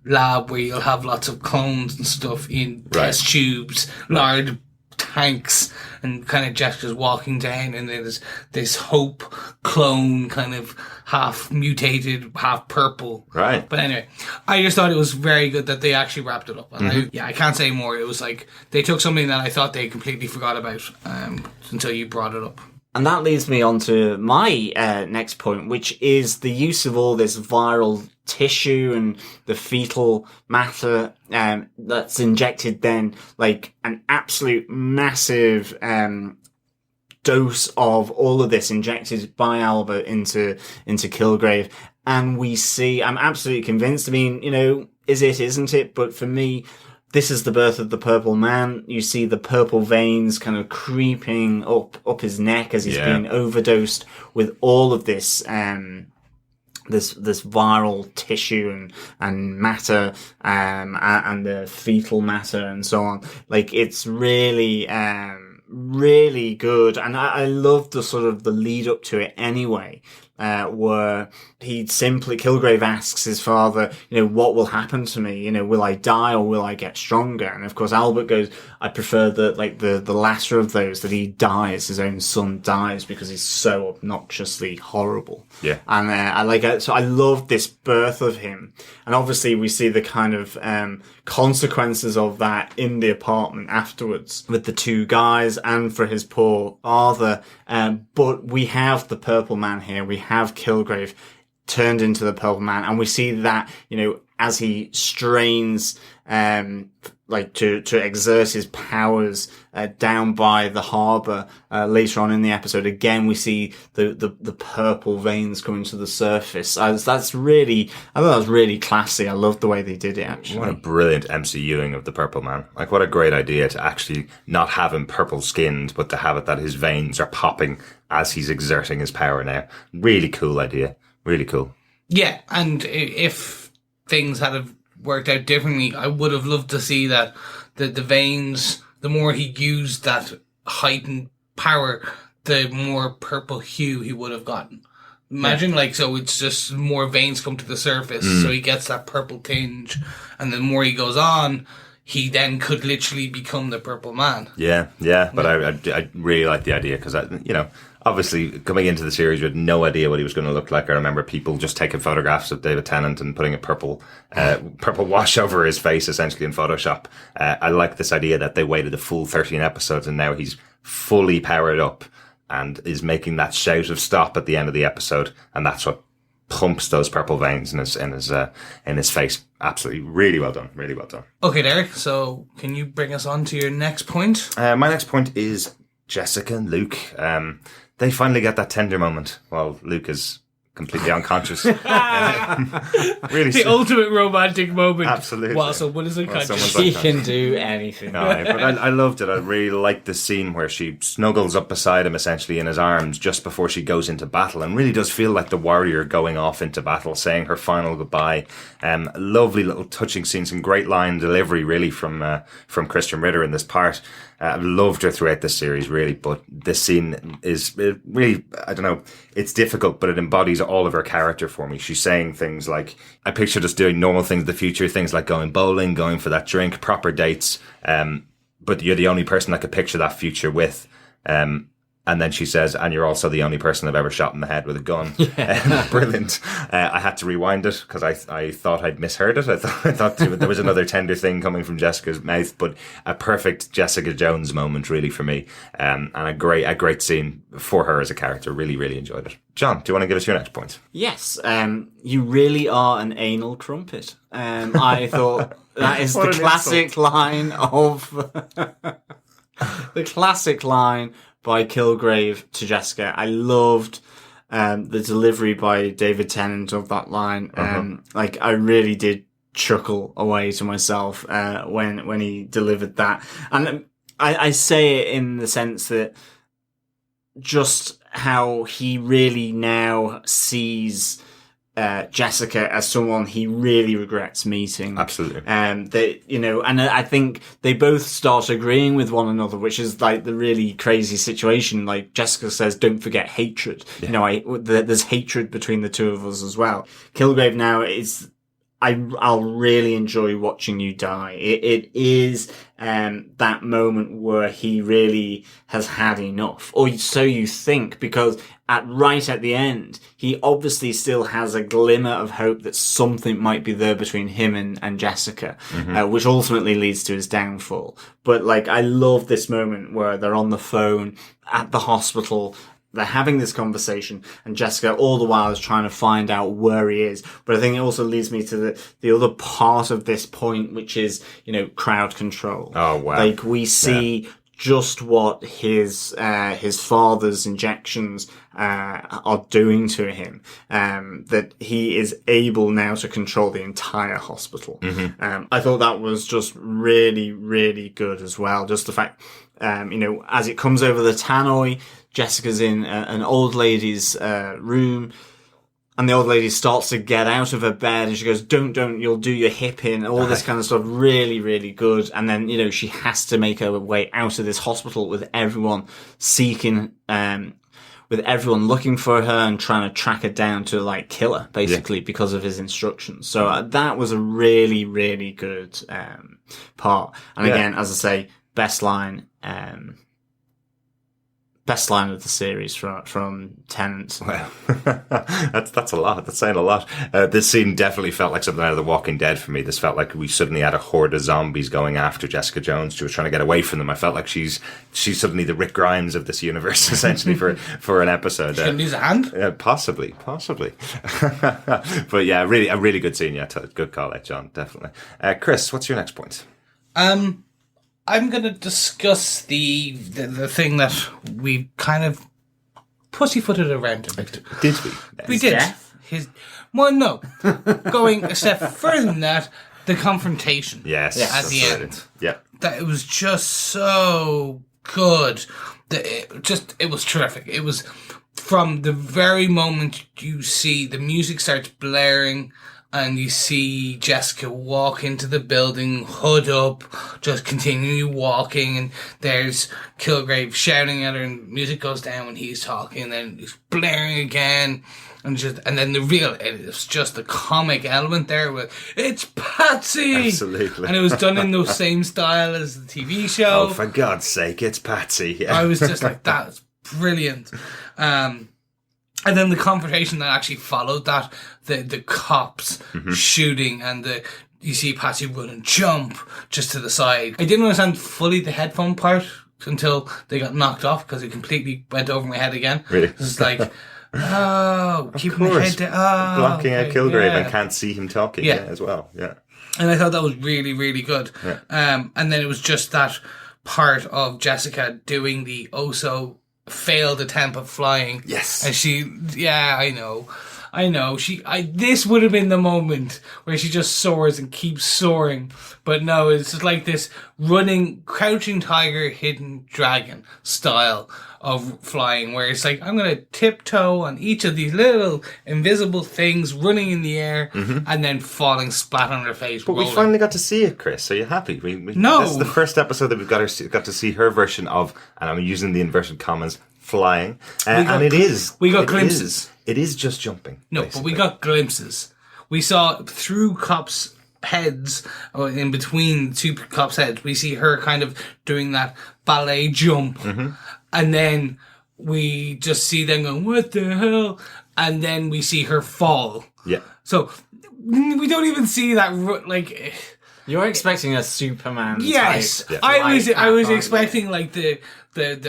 lab where you'll have lots of clones and stuff in test tubes, large tanks, and kind of gestures walking down, and there's this Hope clone, kind of half mutated, half purple. Right. But anyway, I just thought it was very good that they actually wrapped it up. And I can't say more. It was like they took something that I thought they completely forgot about until you brought it up. And that leads me on to my next point, which is the use of all this viral tissue and the fetal matter that's injected then, like an absolute massive dose of all of this injected by Albert into Kilgrave. And we see, I'm absolutely convinced, I mean, is it, isn't it? But for me, this is the birth of the Purple Man. You see the purple veins kind of creeping up his neck as he's being overdosed with all of this, this viral tissue and matter, and the fetal matter and so on. Like, it's really, really good. And I love the sort of the lead up to it anyway. Where Kilgrave asks his father, what will happen to me? Will I die or will I get stronger? And of course, Albert goes, I prefer the latter of those, that he dies, his own son dies, because he's so obnoxiously horrible. Yeah. And I like it. So I love this birth of him. And obviously we see the kind of consequences of that in the apartment afterwards with the two guys and for his poor father. But we have the Purple Man here. We have Kilgrave turned into the Purple Man, and we see that, as he strains, to exert his powers, down by the harbour, later on in the episode. Again, we see the purple veins coming to the surface. I thought that was really classy. I loved the way they did it, actually. What a brilliant MCUing of the Purple Man. Like, what a great idea to actually not have him purple skinned, but to have it that his veins are popping as he's exerting his power now. Really cool idea. Really cool. Yeah, and if things had have worked out differently, I would have loved to see that the veins, the more he used that heightened power, the more purple hue he would have gotten. Imagine, so it's just more veins come to the surface, so he gets that purple tinge, and the more he goes on, he then could literally become the Purple Man. Yeah, but I really like the idea, because, obviously, coming into the series, we had no idea what he was going to look like. I remember people just taking photographs of David Tennant and putting a purple wash over his face, essentially, in Photoshop. I like this idea that they waited a full 13 episodes, and now he's fully powered up and is making that shout of stop at the end of the episode, and that's what pumps those purple veins in his face. Absolutely, really well done. Really well done. Okay, Derek. So, can you bring us on to your next point? My next point is Jessica and Luke. They finally get that tender moment while Luke is completely unconscious. really, the ultimate romantic moment. Absolutely. While someone is unconscious. She can do anything. But I loved it. I really liked the scene where she snuggles up beside him, essentially in his arms, just before she goes into battle, and really does feel like the warrior going off into battle, saying her final goodbye. Lovely little touching scene, some great line delivery, really, from Christian Ritter in this part. I've loved her throughout this series, really, but this scene is really, I don't know, it's difficult, but it embodies all of her character for me. She's saying things like, I picture us doing normal things in the future, things like going bowling, going for that drink, proper dates, but you're the only person I could picture that future with. And then she says, and you're also the only person I've ever shot in the head with a gun. Yeah. Brilliant. I had to rewind it because I thought I'd misheard it. I thought there was another tender thing coming from Jessica's mouth, but a perfect Jessica Jones moment, really, for me. And a great scene for her as a character. Really, really enjoyed it. John, do you want to give us your next point? Yes. You really are an anal crumpet. I thought that is the classic line of... the classic line by Kilgrave to Jessica. I loved the delivery by David Tennant of that line. I really did chuckle away to myself when he delivered that. And I say it in the sense that just how he really now sees Jessica as someone he really regrets meeting. Absolutely. And I think they both start agreeing with one another, which is like the really crazy situation. Like Jessica says, don't forget hatred. Yeah. There's hatred between the two of us as well. Kilgrave now is, I'll really enjoy watching you die. It is that moment where he really has had enough, or so you think, because right at the end, he obviously still has a glimmer of hope that something might be there between him and Jessica, which ultimately leads to his downfall. But I love this moment where they're on the phone at the hospital. They're having this conversation, and Jessica all the while is trying to find out where he is. But I think it also leads me to the other part of this point, which is, crowd control. Oh, wow. We see just what his father's injections are doing to him, that he is able now to control the entire hospital. I thought that was just really, really good as well. Just the fact, as it comes over the tannoy, Jessica's in an old lady's room, and the old lady starts to get out of her bed, and she goes, don't, you'll do your hip in, all this kind of stuff. Really, really good. And then, she has to make her way out of this hospital with everyone seeking, with everyone looking for her and trying to track her down to kill her, basically, because of his instructions. So that was a really, really good part. And again, as I say, best line of the series from Tennant. Well, that's a lot. That's saying a lot. This scene definitely felt like something out of The Walking Dead for me. This felt like we suddenly had a horde of zombies going after Jessica Jones. She was trying to get away from them. I felt like she's suddenly the Rick Grimes of this universe, essentially, for an episode. She can use a hand? Possibly. But yeah, really, a really good scene. Yeah, good call out, John. Definitely. Chris, what's your next point? I'm going to discuss the thing that we kind of pussyfooted around a bit. Did we? We did. No. Going a step further than that, the confrontation. Yes. At the end. Yeah. That it was just so good. It was terrific. It was from the very moment you see the music starts blaring, and you see Jessica walk into the building, hood up, just continue walking, and there's Kilgrave shouting at her, and music goes down when he's talking, and then it's blaring again, and then it's just the comic element there with, it's Patsy! Absolutely. And it was done in the same style as the TV show. Oh, for God's sake, it's Patsy. Yeah. I was just like, that's brilliant. And then the confrontation that actually followed that, the cops shooting, and you see Patsy run and jump just to the side. I didn't understand fully the headphone part until they got knocked off, because it completely went over my head again. Really? It's like, keeping the head down. Blocking out Kilgrave and can't see him talking as well. Yeah. And I thought that was really, really good. Yeah. And then it was just that part of Jessica doing the failed attempt at flying. Yes. And I know. I know. This would have been the moment where she just soars and keeps soaring. But no, it's just like this running, crouching tiger, hidden dragon style of flying, where it's like, I'm going to tiptoe on each of these little invisible things running in the air and then falling splat on her face. But we finally got to see it, Chris. Are you happy? No. This is the first episode that we've got to see her version of, and I'm using the inverted commas, flying. And it is. We got glimpses. It is just jumping. No, basically. but we got glimpses. We saw through cops' heads, or in between two cops' heads, we see her kind of doing that ballet jump. And then we just see them going, what the hell? And then we see her fall. Yeah. So we don't even see that, like... You're expecting a Superman Yes. type. I was expecting like the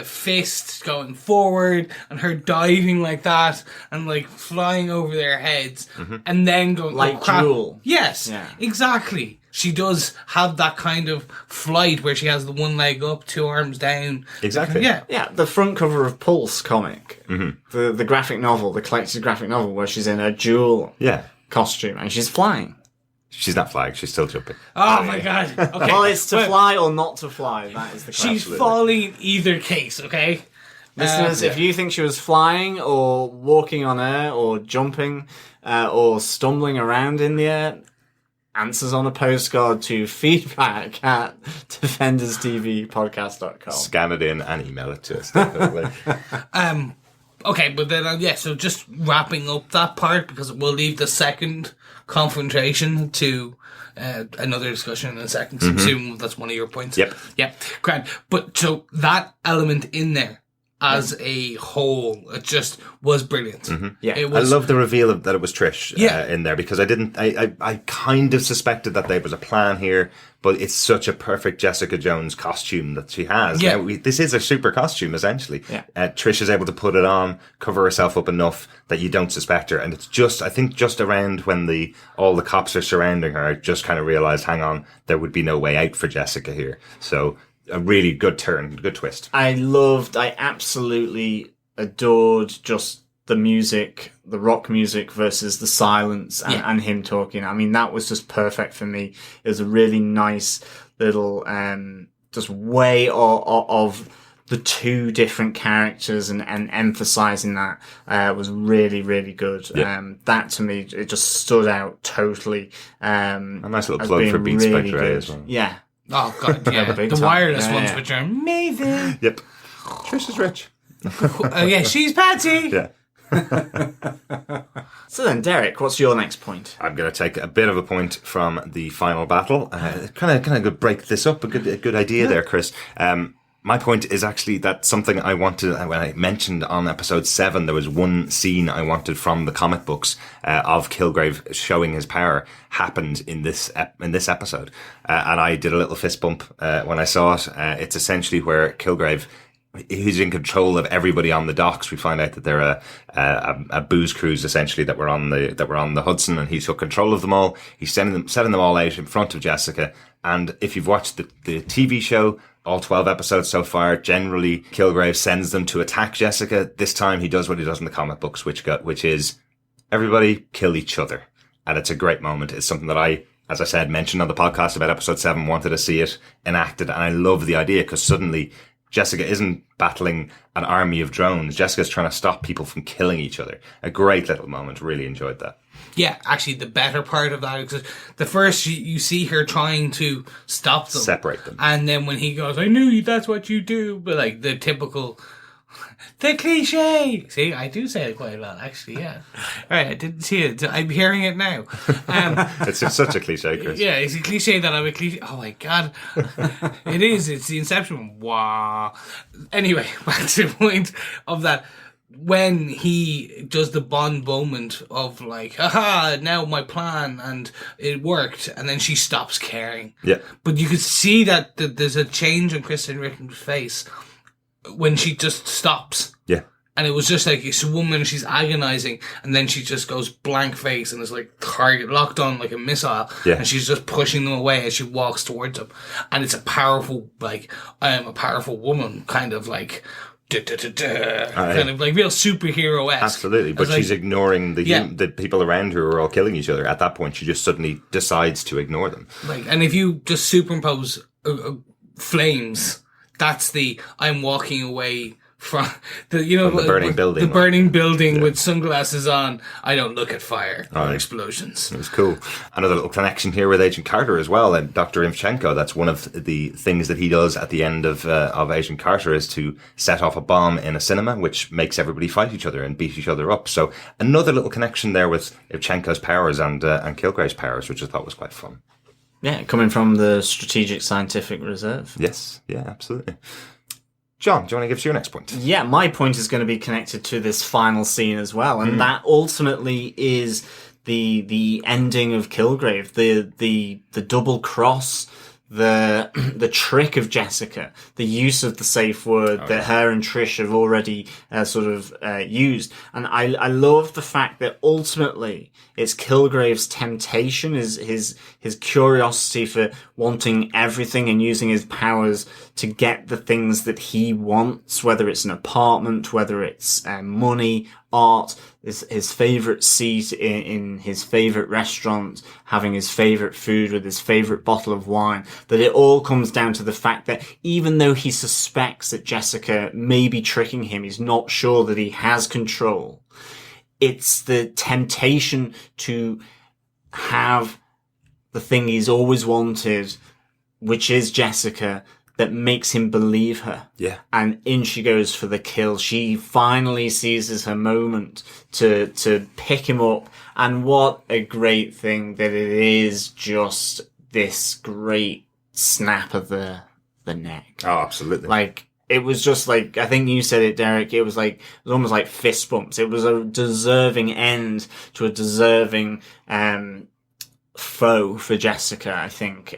fist going forward and her diving like that and like flying over their heads and then going like crap. Jewel. Yes, Yeah. exactly. She does have that kind of flight where she has the one leg up, two arms down. Exactly. Yeah. Yeah, the front cover of Pulse comic, the graphic novel, the collected graphic novel where she's in a Jewel costume and she's flying. She's not flying. She's still jumping. Oh my god. Okay. Well, it's to fly or not to fly. That is the question. She's falling in either case, okay? Listeners, if you think she was flying or walking on air or jumping or stumbling around in the air, answers on a postcard to feedback@defenderstvpodcast.com. Scan it in and email it to us. Definitely. Okay, but then, so just wrapping up that part, because we'll leave the second confrontation to another discussion in a second. So assume that's one of your points. Yep. Grand. But so that element in there as a whole, it just was brilliant. Yeah. It was, I love the reveal that it was Trish Yeah. in there, because I kind of suspected that there was a plan here, but it's such a perfect Jessica Jones costume that she has. Yeah. Now, this is a super costume, essentially. Yeah. Trish is able to put it on, cover herself up enough that you don't suspect her. And it's just, I think just around when all the cops are surrounding her, I just kind of realized, hang on, there would be no way out for Jessica here. So a really good turn, good twist. I absolutely adored just the music, the rock music versus the silence and him talking. I mean, that was just perfect for me. It was a really nice little, just way of the two different characters and emphasizing that, was really, really good. Yeah. That to me, it just stood out totally. A nice little as plug being for Beat really Spectre good. as well. Yeah. oh god, yeah. big The time. wireless Yeah, ones, yeah. which are amazing. Yep. Trish is rich. Yeah, she's Patty. Yeah. So then, Derek, what's your next point? I'm going to take a bit of a point from the final battle. Kind of break this up. A good idea there, Chris. My point is actually that something I wanted, when I mentioned on episode 7, there was one scene I wanted from the comic books of Kilgrave showing his power happened in this episode. And I did a little fist bump when I saw it. It's essentially where Kilgrave, who's in control of everybody on the docks. We find out that they're a booze cruise essentially that were on the Hudson, and he took control of them all. He's setting them all out in front of Jessica. And if you've watched the TV show, all 12 episodes so far, generally Kilgrave sends them to attack Jessica. This time he does what he does in the comic books, which is everybody kill each other. And it's a great moment. It's something that I, as I said, mentioned on the podcast about episode 7, wanted to see it enacted. And I love the idea, because suddenly Jessica isn't battling an army of drones. Jessica's trying to stop people from killing each other. A great little moment. Really enjoyed that. Yeah, actually, the better part of that is the first you see her trying to stop them, Separate them. and then when he goes, "I knew that's what you do," but like the typical, the cliche. See, I do say it quite well, actually. Yeah, right. I didn't see it. I'm hearing it now. It's just such a cliche, Chris. Yeah, it's a cliche that I'm a cliche. Oh my god, it is. It's the inception. Wow. Anyway, back to the point of that. When he does the Bond moment of like, aha, now my plan, and it worked, and then she stops caring. Yeah. But you could see that there's a change on Kristen Rich's face when she just stops. Yeah. And it was just like, it's a woman, she's agonizing, and then she just goes blank face and is like target locked on like a missile. Yeah. And she's just pushing them away as she walks towards him. And it's a powerful, like, I am a powerful woman kind of like kind of like real superhero-esque. Absolutely, but like, she's ignoring the people around her who are all killing each other. At that point, she just suddenly decides to ignore them. Like, and if you just superimpose flames, that's the I'm walking away from the from the burning building. The burning building with sunglasses on. I don't look at fire or explosions. It was cool. Another little connection here with Agent Carter as well, and Dr. Imchenko. That's one of the things that he does at the end of Agent Carter is to set off a bomb in a cinema, which makes everybody fight each other and beat each other up. So another little connection there with Imchenko's powers and Kilgrave's powers, which I thought was quite fun. Yeah, coming from the Strategic Scientific Reserve. Yes, yeah, absolutely. John, do you want to give us your next point? Yeah, my point is going to be connected to this final scene as well, and that ultimately is the ending of Kilgrave, the double cross, the trick of Jessica, the use of the safe word that her and Trish have already used, and I love the fact that ultimately it's Kilgrave's temptation, his curiosity for wanting everything and using his powers to get the things that he wants, whether it's an apartment, whether it's money, art, his favourite seat in his favourite restaurant, having his favourite food with his favourite bottle of wine, that it all comes down to the fact that even though he suspects that Jessica may be tricking him, he's not sure that he has control. It's the temptation to have the thing he's always wanted, which is Jessica, that makes him believe her. Yeah. And in she goes for the kill. She finally seizes her moment to pick him up. And what a great thing that it is, just this great snap of the neck. Oh, absolutely. Like, it was just like, I think you said it, Derek, it was almost like fist bumps. It was a deserving end to a deserving foe for Jessica, I think.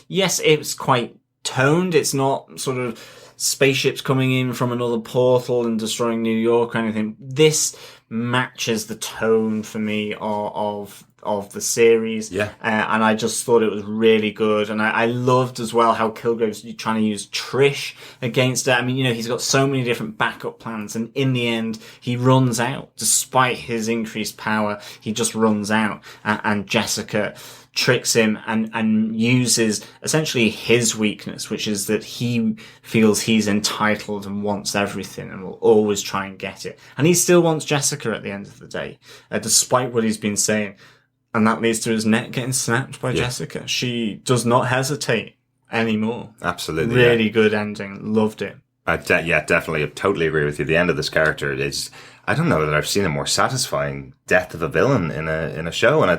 Yes, it was quite toned. It's not sort of spaceships coming in from another portal and destroying New York or anything. This matches the tone for me of the series. Yeah. And I just thought it was really good. And I loved as well how Kilgrave's trying to use Trish against it. I mean, he's got so many different backup plans, and in the end, he runs out. Despite his increased power, he just runs out. And Jessica tricks him and uses essentially his weakness, which is that he feels he's entitled and wants everything and will always try and get it. And he still wants Jessica at the end of the day, despite what he's been saying. And that leads to his neck getting snapped by Jessica. She does not hesitate anymore. Absolutely. Really good ending. Loved it. Definitely. I totally agree with you. The end of this character is, I don't know that I've seen a more satisfying death of a villain in a show. And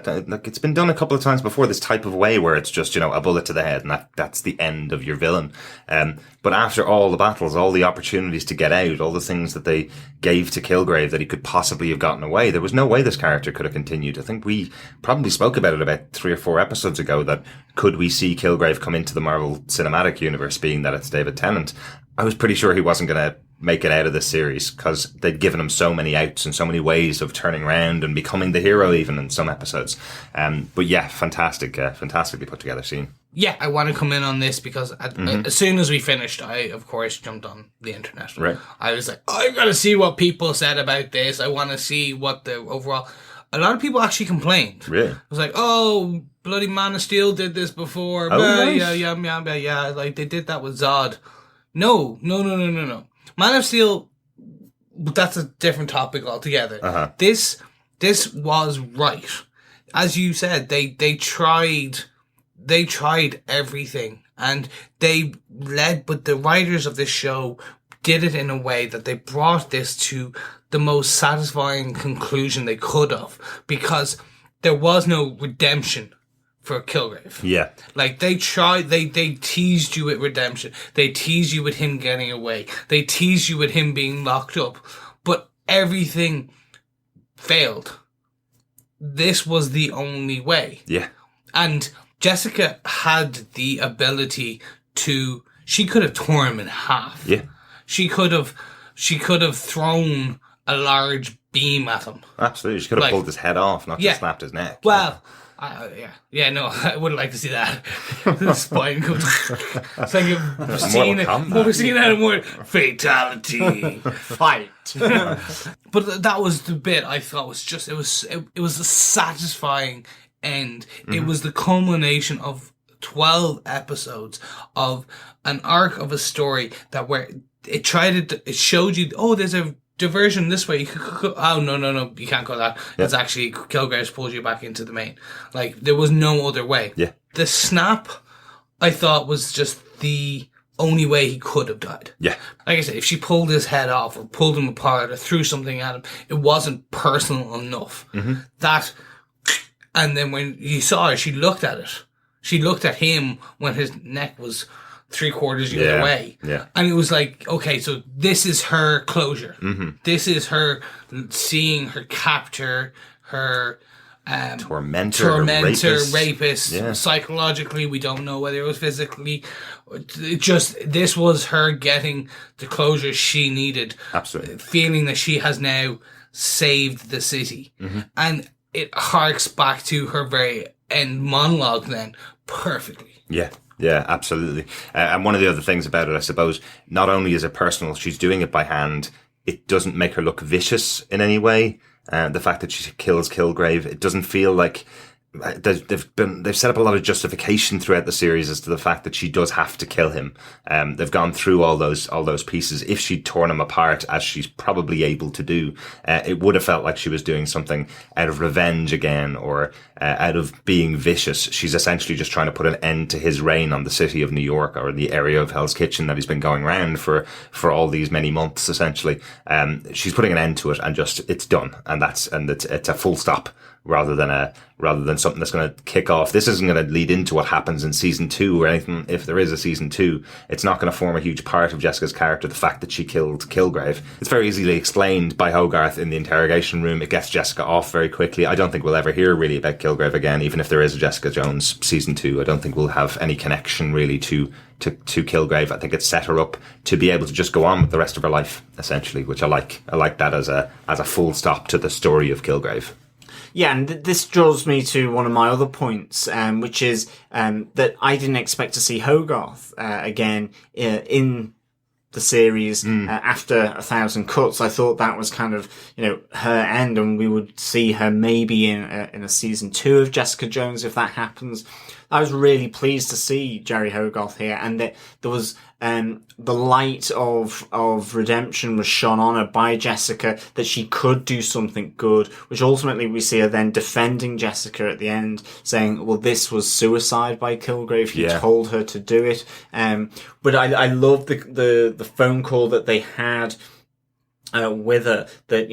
it's been done a couple of times before, this type of way where it's just, a bullet to the head and that's the end of your villain. But after all the battles, all the opportunities to get out, all the things that they gave to Kilgrave that he could possibly have gotten away, there was no way this character could have continued. I think we probably spoke about it about 3 or 4 episodes ago, that could we see Kilgrave come into the Marvel Cinematic Universe, being that it's David Tennant. I was pretty sure he wasn't going to make it out of this series because they'd given him so many outs and so many ways of turning around and becoming the hero even in some episodes. But yeah, fantastically put together scene. Yeah, I want to come in on this because as soon as we finished, I, of course, jumped on the internet. Right. I was like, I've got to see what people said about this. I want to see what the overall... A lot of people actually complained. Really? It was like, oh, bloody Man of Steel did this before. Oh, nice. Yeah. Like, they did that with Zod. No. Man of Steel, that's a different topic altogether. Uh-huh. This was right. As you said, they tried everything, and but the writers of this show did it in a way that they brought this to the most satisfying conclusion they could have, because there was no redemption for Kilgrave. Yeah. Like, they teased you with redemption. They teased you with him getting away. They teased you with him being locked up. But everything failed. This was the only way. Yeah. And Jessica had the ability she could have torn him in half. Yeah. She could have thrown a large beam at him. Absolutely. She could have pulled his head off, not just snapped his neck. Well, No, I would like to see that. The spine comes. It's like you've seen it. We've seen that in more fatality, fight. But that was the bit I thought was just. It was a satisfying end. It was the culmination of 12 episodes of an arc of a story where it showed you, there's a diversion this way. No, you can't go that. Yeah. It's actually Kilgrave pulls you back into the main. Like, there was no other way. Yeah. The snap, I thought, was just the only way he could have died. Yeah. Like I said, if she pulled his head off or pulled him apart or threw something at him, it wasn't personal enough. That, and then when you saw her, she looked at it. She looked at him when his neck was 3/4 the other way. Yeah. And it was like, okay, so this is her closure. This is her seeing her capture, her tormentor, rapist. Yeah. Psychologically, we don't know whether it was physically. This was her getting the closure she needed. Absolutely. Feeling that she has now saved the city. And it harks back to her very end monologue then perfectly. Yeah, absolutely. And one of the other things about it, I suppose, not only is it personal, she's doing it by hand. It doesn't make her look vicious in any way. The fact that she kills Kilgrave, it doesn't feel like they've set up a lot of justification throughout the series as to the fact that she does have to kill him. They've gone through all those pieces. If she'd torn him apart, as she's probably able to do, it would have felt like she was doing something out of revenge again, or out of being vicious. She's essentially just trying to put an end to his reign on the city of New York, or the area of Hell's Kitchen that he's been going around for all these many months, essentially. She's putting an end to it, and just, it's done. And it's a full stop, rather than something that's going to kick off. This isn't going to lead into what happens in season 2 or anything. If there is a season 2, it's not going to form a huge part of Jessica's character, the fact that she killed Kilgrave. It's very easily explained by Hogarth in the interrogation room. It gets Jessica off very quickly. I don't think we'll ever hear really about Kilgrave again, even if there is a Jessica Jones season 2. I don't think we'll have any connection really to Kilgrave. I think it's set her up to be able to just go on with the rest of her life, essentially, which I like. I like that as a full stop to the story of Kilgrave. Yeah, and this draws me to one of my other points, which is that I didn't expect to see Hogarth again in the series after 1,000 Cuts. I thought that was kind of, her end, and we would see her maybe in a season 2 of Jessica Jones if that happens. I was really pleased to see Jerry Hogarth here, and that there was the light of redemption was shone on her by Jessica, that she could do something good, which ultimately we see her then defending Jessica at the end, saying, well, this was suicide by Kilgrave. He told her to do it. But I love the phone call that they had with her, that,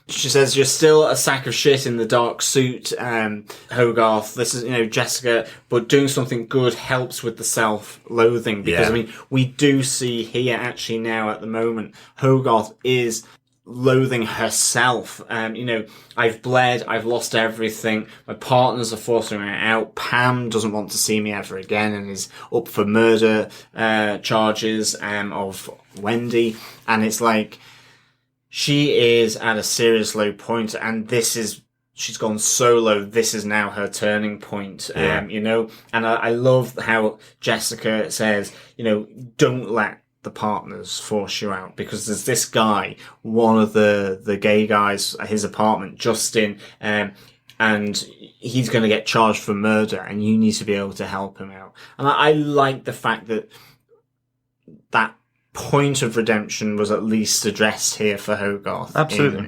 she says, you're still a sack of shit in the dark suit, Hogarth. This is, Jessica, but doing something good helps with the self-loathing. Because, we do see here actually now at the moment, Hogarth is loathing herself. I've bled, I've lost everything, my partners are forcing me out, Pam doesn't want to see me ever again and is up for murder charges of Wendy, and it's like, she is at a serious low point, and she's gone so low, this is now her turning point, and I love how Jessica says, don't let the partners force you out, because there's this guy, one of the gay guys at his apartment, Justin, and he's going to get charged for murder, and you need to be able to help him out. And I like the fact that point of redemption was at least addressed here for Hogarth. Absolutely.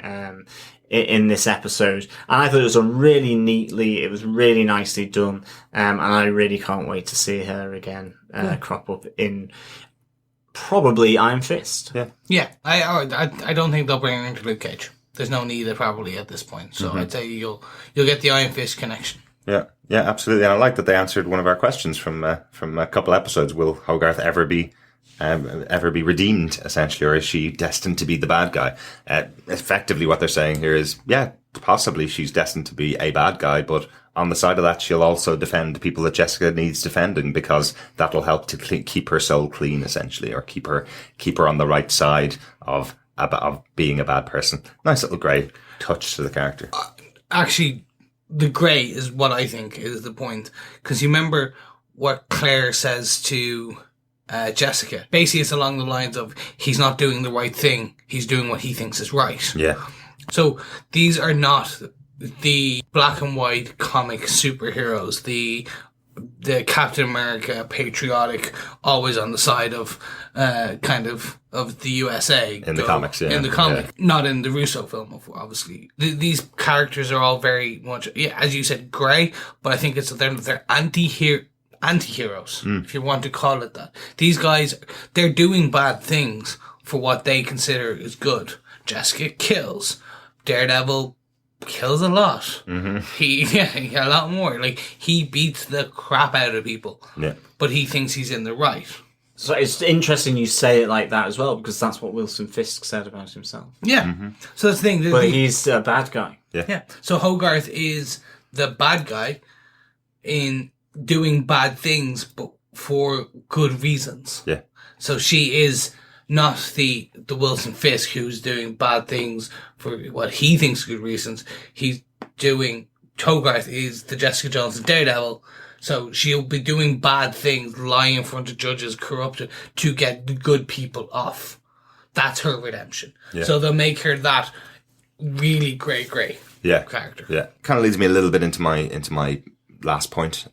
In this episode. And I thought it was done really neatly. It was really nicely done. And I really can't wait to see her again crop up in probably Iron Fist. Yeah. I don't think they'll bring her into Luke Cage. There's no need probably at this point. So I'd say you'll get the Iron Fist connection. Yeah, absolutely. And I like that they answered one of our questions from a couple episodes. Will Hogarth ever be redeemed, essentially, or is she destined to be the bad guy? Effectively what they're saying here is, possibly she's destined to be a bad guy, but on the side of that, she'll also defend people that Jessica needs defending, because that'll help to keep her soul clean, essentially, or keep her on the right side of being a bad person. Nice little grey touch to the character. Actually, the grey is what I think is the point. Because you remember what Claire says to Jessica. Basically, it's along the lines of, he's not doing the right thing. He's doing what he thinks is right. Yeah. So these are not the black and white comic superheroes, the Captain America patriotic, always on the side of of the USA in the comics. Yeah, in the comic, not in the Russo film. Obviously, these characters are all very much, as you said, grey. But I think they're anti-heroes, if you want to call it that. These guys, they're doing bad things for what they consider is good. Jessica kills. Daredevil kills a lot. Mm-hmm. He a lot more. Like, he beats the crap out of people. Yeah. But he thinks he's in the right. So it's interesting you say it like that as well, because that's what Wilson Fisk said about himself. Yeah. Mm-hmm. So that's the thing. But he's a bad guy. Yeah. So Hogarth is the bad guy in doing bad things, but for good reasons. Yeah. So she is not the Wilson Fisk who's doing bad things for what he thinks are good reasons. Hogarth is the Jessica Jones of Daredevil. So she'll be doing bad things, lying in front of judges, corrupted, to get the good people off. That's her redemption. Yeah. So they'll make her that really grey character. Yeah. Kind of leads me a little bit into my last point.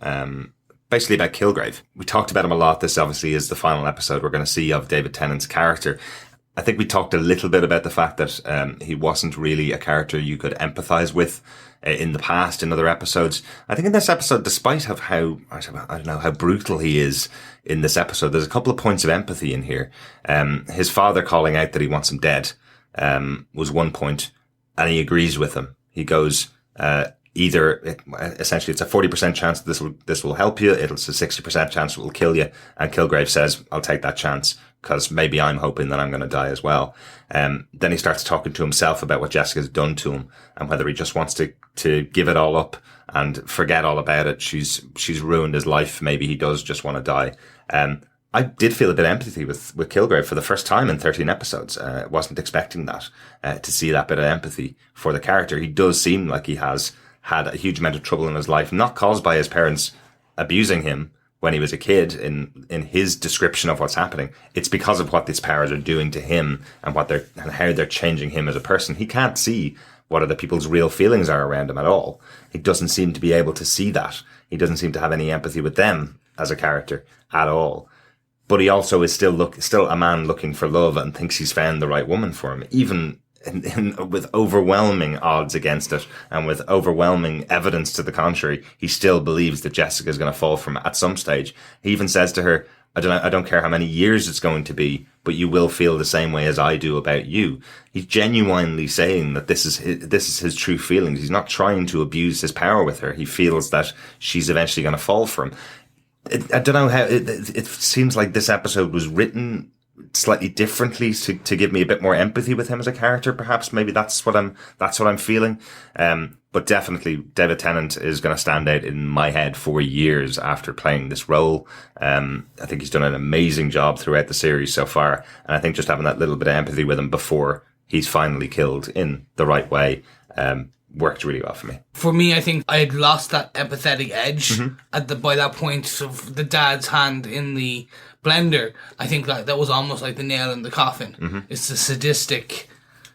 Basically about Kilgrave. We talked about him a lot. This obviously is the final episode we're going to see of David Tennant's character. I think we talked a little bit about the fact that he wasn't really a character you could empathise with in the past in other episodes. I think in this episode, despite of how brutal he is in this episode, there's a couple of points of empathy in here. His father calling out that he wants him dead was one point, and he agrees with him. He goes, essentially it's a 40% chance this will help you. It's a 60% chance it will kill you. And Kilgrave says, I'll take that chance, because maybe I'm hoping that I'm going to die as well. Then he starts talking to himself about what Jessica's done to him and whether he just wants to give it all up and forget all about it. She's ruined his life. Maybe he does just want to die. I did feel a bit of empathy with Kilgrave for the first time in 13 episodes. Wasn't expecting that, to see that bit of empathy for the character. He does seem like he has had a huge amount of trouble in his life, not caused by his parents abusing him when he was a kid in his description of what's happening. It's because of what these powers are doing to him and how they're changing him as a person. He can't see what other people's real feelings are around him at all. He doesn't seem to be able to see that. He doesn't seem to have any empathy with them as a character at all. But he also is still a man looking for love and thinks he's found the right woman for him, even with overwhelming odds against it and with overwhelming evidence to the contrary. He still believes that Jessica's going to fall from at some stage. He even says to her, I don't care how many years it's going to be, but you will feel the same way as I do about you. He's genuinely saying that this is his true feelings. He's not trying to abuse his power with her. He feels that she's eventually going to fall for him. I don't know how it seems like this episode was written slightly differently to give me a bit more empathy with him as a character. Perhaps maybe that's what I'm feeling. But definitely David Tennant is going to stand out in my head for years after playing this role. I think he's done an amazing job throughout the series so far. And I think just having that little bit of empathy with him before he's finally killed in the right way, worked really well for me. For me, I think I had lost that empathetic edge by that point of the dad's hand in the blender. I think that was almost like the nail in the coffin. Mm-hmm. It's the sadistic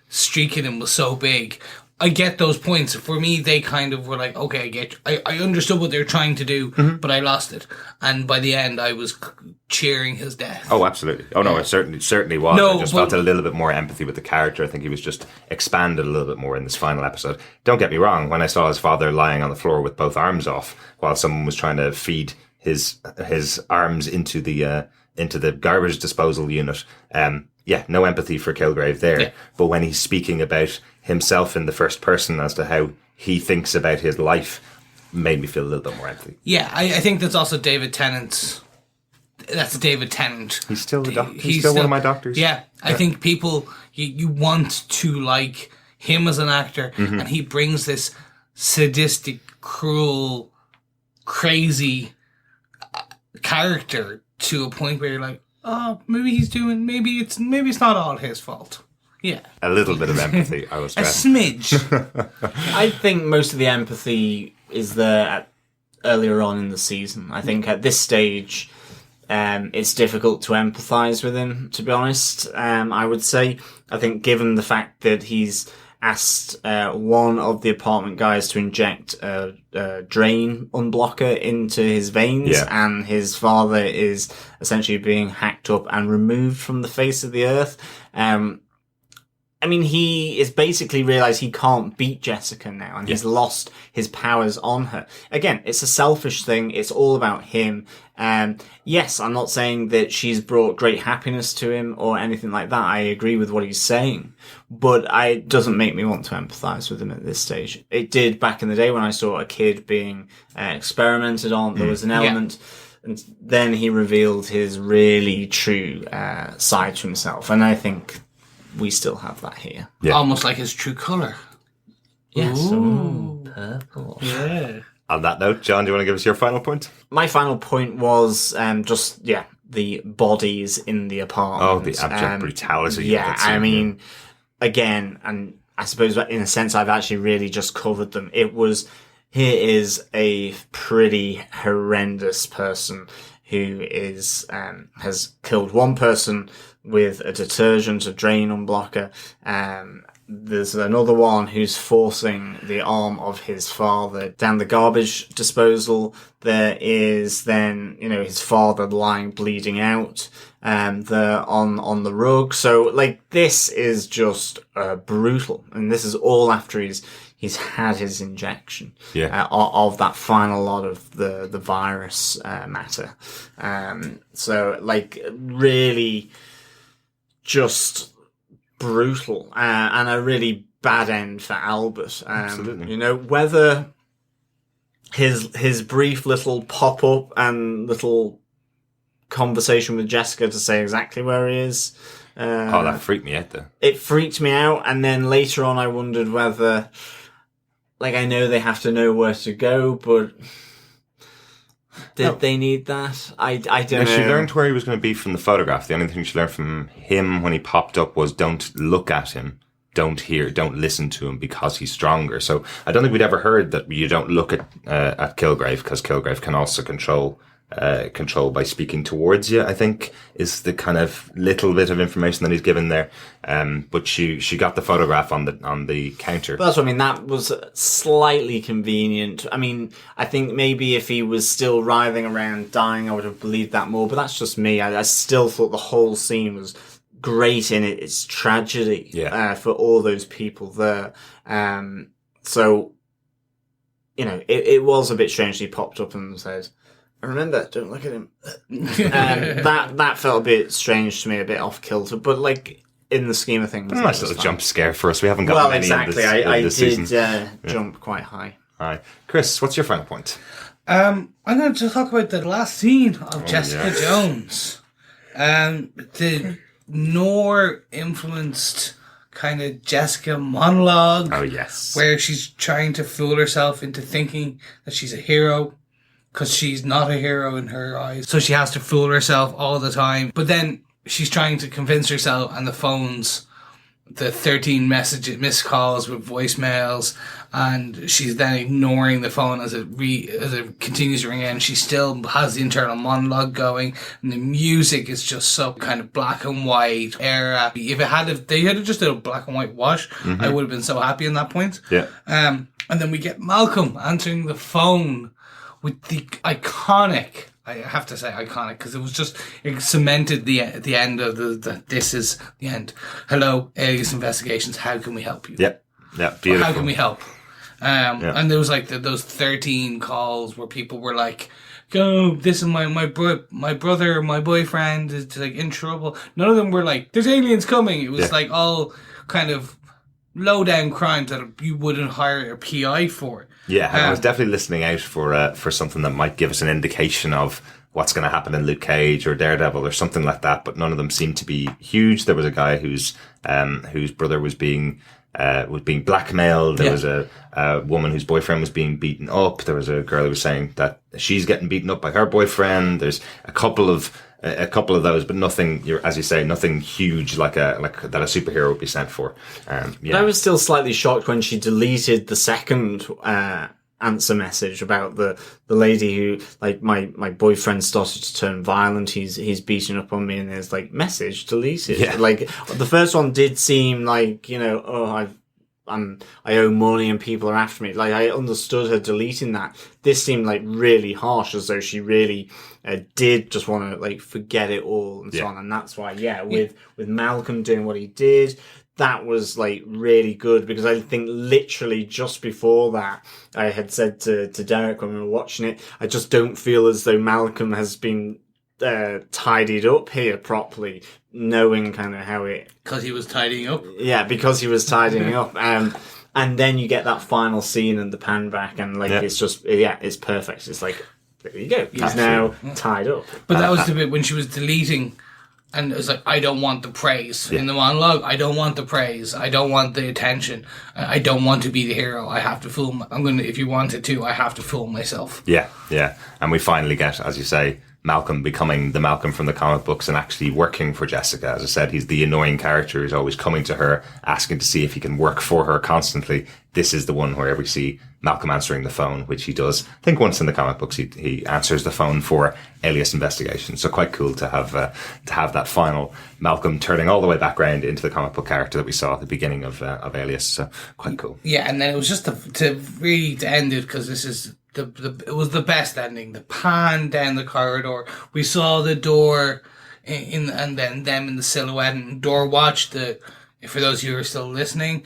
streak in him was so big. I get those points. For me, they kind of were like, okay, I understood what they were trying to do, but I lost it. And by the end, I was cheering his death. Oh, absolutely. Oh, no, it certainly was. I just felt a little bit more empathy with the character. I think he was just expanded a little bit more in this final episode. Don't get me wrong. When I saw his father lying on the floor with both arms off while someone was trying to feed his arms into the garbage disposal unit, no empathy for Kilgrave there. Yeah. But when he's speaking about himself in the first person as to how he thinks about his life, made me feel a little bit more empathy. Yeah, I think that's also David Tennant's. That's David Tennant. He's still he's still one of my doctors. Yeah, I think people you want to like him as an actor, and he brings this sadistic, cruel, crazy character to a point where you're like, oh, maybe it's not all his fault. Yeah. A little bit of empathy, I was A smidge. I think most of the empathy is there earlier on in the season. I think at this stage, it's difficult to empathise with him, to be honest. I would say, I think given the fact that he's asked one of the apartment guys to inject a drain unblocker into his veins, and his father is essentially being hacked up and removed from the face of the earth. I mean, he is basically realised he can't beat Jessica now, and he's lost his powers on her. Again, it's a selfish thing. It's all about him. Yes, I'm not saying that she's brought great happiness to him or anything like that. I agree with what he's saying, but it doesn't make me want to empathise with him at this stage. It did back in the day when I saw a kid being experimented on. There was an element, and then he revealed his really true side to himself, and I think we still have that here. Yeah. Almost like his true colour. Yes. Ooh. Purple. Yeah. On that note, John, do you want to give us your final point? My final point was the bodies in the apartment. Oh, the abject brutality. Yeah, I mean, again, and I suppose in a sense I've actually really just covered them. Here is a pretty horrendous person who has killed one person with a detergent, a drain unblocker. There's another one who's forcing the arm of his father down the garbage disposal. There is then, his father lying bleeding out, there on the rug. So, this is just brutal. And this is all after he's had his injection of that final lot of the virus matter. Really just brutal, and a really bad end for Albert. Absolutely. Whether his brief little pop-up and little conversation with Jessica to say exactly where he is. That freaked me out, though. It freaked me out, and then later on I wondered whether, I know they have to know where to go, but did they need that? I don't know. She learned where he was going to be from the photograph. The only thing she learned from him when he popped up was don't look at him, don't listen to him because he's stronger. So I don't think we'd ever heard that you don't look at Kilgrave, because Kilgrave can also control by speaking towards you, I think, is the kind of little bit of information that he's given there. But she got the photograph on the counter. But that's what I mean. That was slightly convenient. I mean, I think maybe if he was still writhing around dying, I would have believed that more. But that's just me. I still thought the whole scene was great in its tragedy for all those people there. So, it was a bit strange. He popped up and said, "Remember, don't look at him." That felt a bit strange to me, a bit off kilter, but in the scheme of things, nice little jump scare for us. We haven't got many exactly. in this season. I did jump quite high. All right, Chris, what's your final point? I'm going to talk about the last scene of Jessica Jones. The Nor influenced kind of Jessica monologue. Oh yes, where she's trying to fool herself into thinking that she's a hero, because she's not a hero in her eyes. So she has to fool herself all the time. But then she's trying to convince herself, and the 13 missed calls with voicemails, and she's then ignoring the phone as it continues to ring in. She still has the internal monologue going, and the music is just so kind of black and white era. If they had just did a black and white wash, I would have been so happy in that point. Yeah. And then we get Malcolm answering the phone with the iconic, I have to say iconic, because it cemented the end of this is the end. "Hello, Alias Investigations, how can we help you?" Yeah, beautiful. How can we help? And there was those 13 calls where people were like, "Go, this is my brother, my boyfriend is in trouble." None of them were like, "There's aliens coming." It was all kind of low down crimes that you wouldn't hire a PI for. Yeah, and I was definitely listening out for something that might give us an indication of what's going to happen in Luke Cage or Daredevil or something like that, but none of them seemed to be huge. There was a guy whose brother was being blackmailed. There was a woman whose boyfriend was being beaten up. There was a girl who was saying that she's getting beaten up by her boyfriend. There's a couple of a couple of those, but nothing, as you say, nothing huge like that a superhero would be sent for. But I was still slightly shocked when she deleted the second answer message about the lady who, like, my boyfriend started to turn violent, he's beating up on me, and there's like, message deleted. Yeah. Like, the first one did seem like, you know, I owe money and people are after me. Like, I understood her deleting that. This seemed like really harsh, as though she really did just want to, like, forget it all and so on. And that's why, with Malcolm doing what he did, that was, like, really good, because I think literally just before that, I had said to Derek when we were watching it, I just don't feel as though Malcolm has been tidied up here properly, knowing kind of how it... Because he was tidying up? Yeah, because he was tidying up. And then you get that final scene and the pan back, and, like, it's just, it's perfect. It's like, there you go. He's now tied up. But that was the bit when she was deleting, and it was like, I don't want the praise. In the monologue, I don't want the praise. I don't want the attention. I don't want to be the hero. I have to fool... if you wanted to, I have to fool myself. Yeah. And we finally get, as you say, Malcolm becoming the Malcolm from the comic books and actually working for Jessica. As I said, he's the annoying character who's always coming to her, asking to see if he can work for her constantly. This is the one where we see Malcolm answering the phone, which he does. I think once in the comic books, he answers the phone for Alias investigation. So quite cool to have that final Malcolm turning all the way back around into the comic book character that we saw at the beginning of Alias. So quite cool. Yeah, and then it was just to end it, because this is it was the best ending. The pan down the corridor. We saw the door and then them in the silhouette, and Door watched for those of you who are still listening,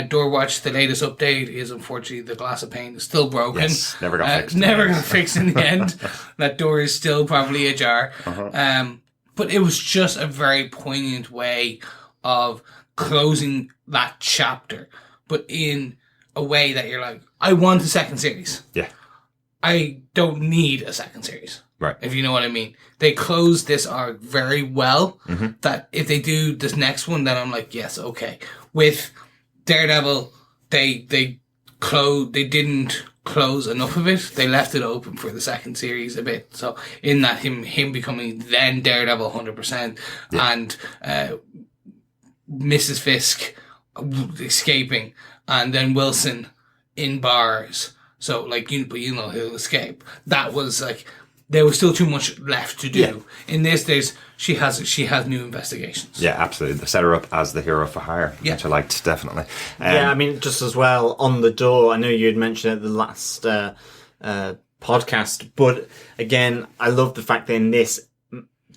Door watched the latest update is unfortunately the glass of paint is still broken. Yes, never got fixed. Never got fixed in the end. That door is still probably ajar. But it was just a very poignant way of closing that chapter, but in a way that you're like, I want a second series. Yeah. I don't need a second series. Right. If you know what I mean. They closed this arc very well, that if they do this next one, then I'm like, yes, okay. With Daredevil, they didn't close enough of it. They left it open for the second series a bit. So in that him becoming then Daredevil 100%, and Mrs. Fisk escaping, and then Wilson in bars. So, like, you know he'll escape. That was, like, there was still too much left to do. Yeah. In this days, she has new investigations. Yeah, absolutely. They set her up as the hero for hire, which I liked, definitely. I mean, just as well, on the door, I know you had mentioned it at the last podcast, but again, I love the fact that in this,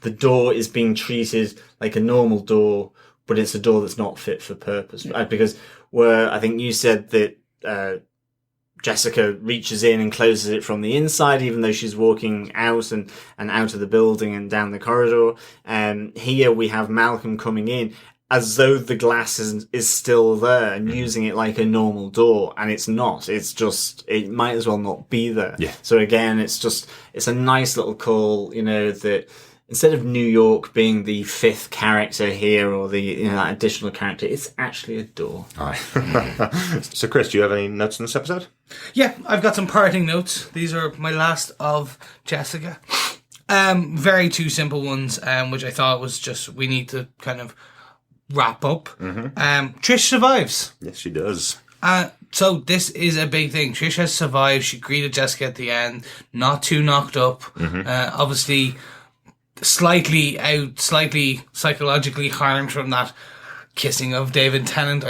the door is being treated like a normal door, but it's a door that's not fit for purpose. Because I think you said that Jessica reaches in and closes it from the inside, even though she's walking out and out of the building and down the corridor. Here we have Malcolm coming in as though the glass is still there and using it like a normal door, and it's not. It's just, it might as well not be there. Yeah. So again, it's a nice little call, you know, that instead of New York being the fifth character here, or the that additional character, it's actually a door. All right. So, Chris, do you have any notes on this episode? Yeah, I've got some parting notes. These are my last of Jessica. Very two simple ones, which I thought was just, we need to kind of wrap up. Trish survives. Yes, she does. So this is a big thing. Trish has survived. She greeted Jessica at the end, not too knocked up. Obviously, slightly psychologically harmed from that kissing of David Tennant.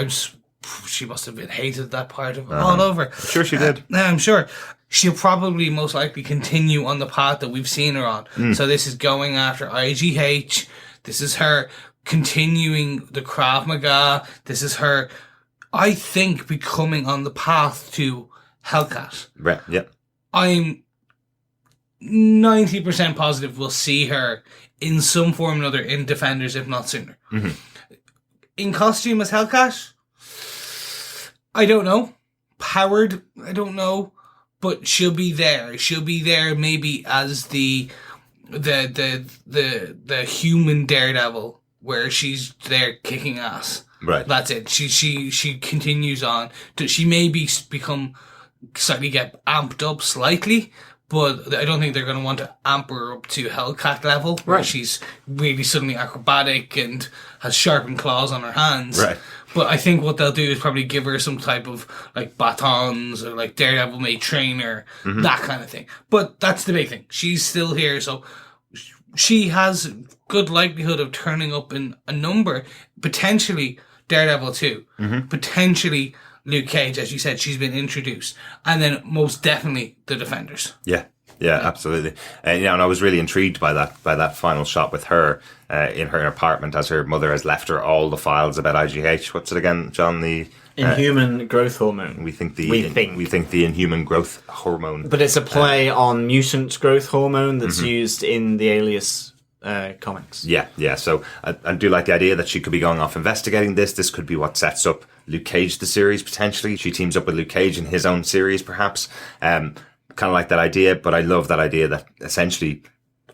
She must have been hated that part of it all over. I'm sure she did. I'm sure. She'll probably most likely continue on the path that we've seen her on. So this is going after IGH. This is her continuing the Krav Maga. This is her, I think, becoming on the path to Hellcat. Right, yeah. I'm 90% positive we'll see her in some form or another in Defenders, if not sooner. In costume as Hellcat? I don't know. Powered? I don't know. But she'll be there. She'll be there maybe as the human Daredevil, where she's there kicking ass. Right. That's it. She continues on. She may become slightly get amped up slightly, but I don't think they're going to want to amp her up to Hellcat level, where she's really suddenly acrobatic and has sharpened claws on her hands. Right. But I think what they'll do is probably give her some type of like batons or like Daredevil may train her, that kind of thing. But that's the big thing. She's still here, so she has good likelihood of turning up in a number, potentially Daredevil 2, potentially Luke Cage, as you said, she's been introduced, and then most definitely the Defenders. Yeah, absolutely. And I was really intrigued by that final shot with her in her apartment as her mother has left her all the files about IGH. What's it again, John? The Inhuman growth hormone. We think the inhuman growth hormone. But it's a play on mutant growth hormone that's used in the Alias comics. Yeah. So I do like the idea that she could be going off investigating this. This could be what sets up Luke Cage, the series, potentially. She teams up with Luke Cage in his own series, perhaps. Kind of like that idea, but I love that idea that essentially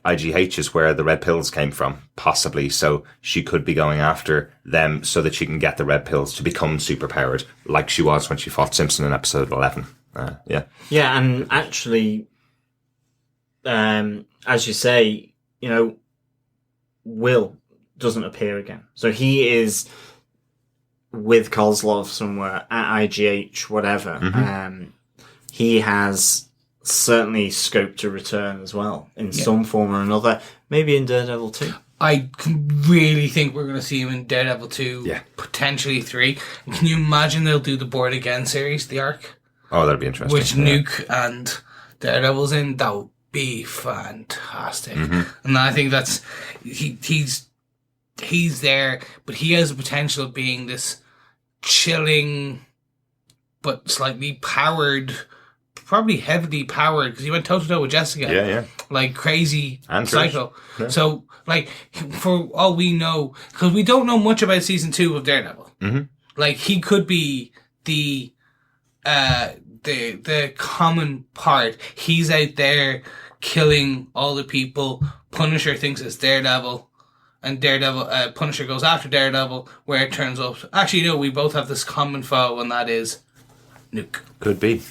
IGH is where the red pills came from, possibly. So she could be going after them so that she can get the red pills to become superpowered, like she was when she fought Simpson in episode 11. Yeah, and actually, as you say, Will doesn't appear again. So he is with Kozlov somewhere at IGH, whatever. He has certainly scope to return as well in some form or another, maybe in Daredevil 2. I really think we're going to see him in Daredevil 2, potentially 3. Can you imagine they'll do the Board Again series, the arc? Oh, that'd be interesting. Which Nuke and Daredevil's in, that would be fantastic. And I think that's he's there, but he has the potential of being this chilling but slightly powered, probably heavily powered, because he went toe-to-toe with Jessica. Like crazy and psycho. Yeah. So, like, for all we know, because we don't know much about season 2 of Daredevil. Like, he could be the common part. He's out there killing all the people. Punisher thinks it's Daredevil, and Punisher goes after Daredevil, where it turns out, actually, no, we both have this common foe, and that is Nuke. Could be.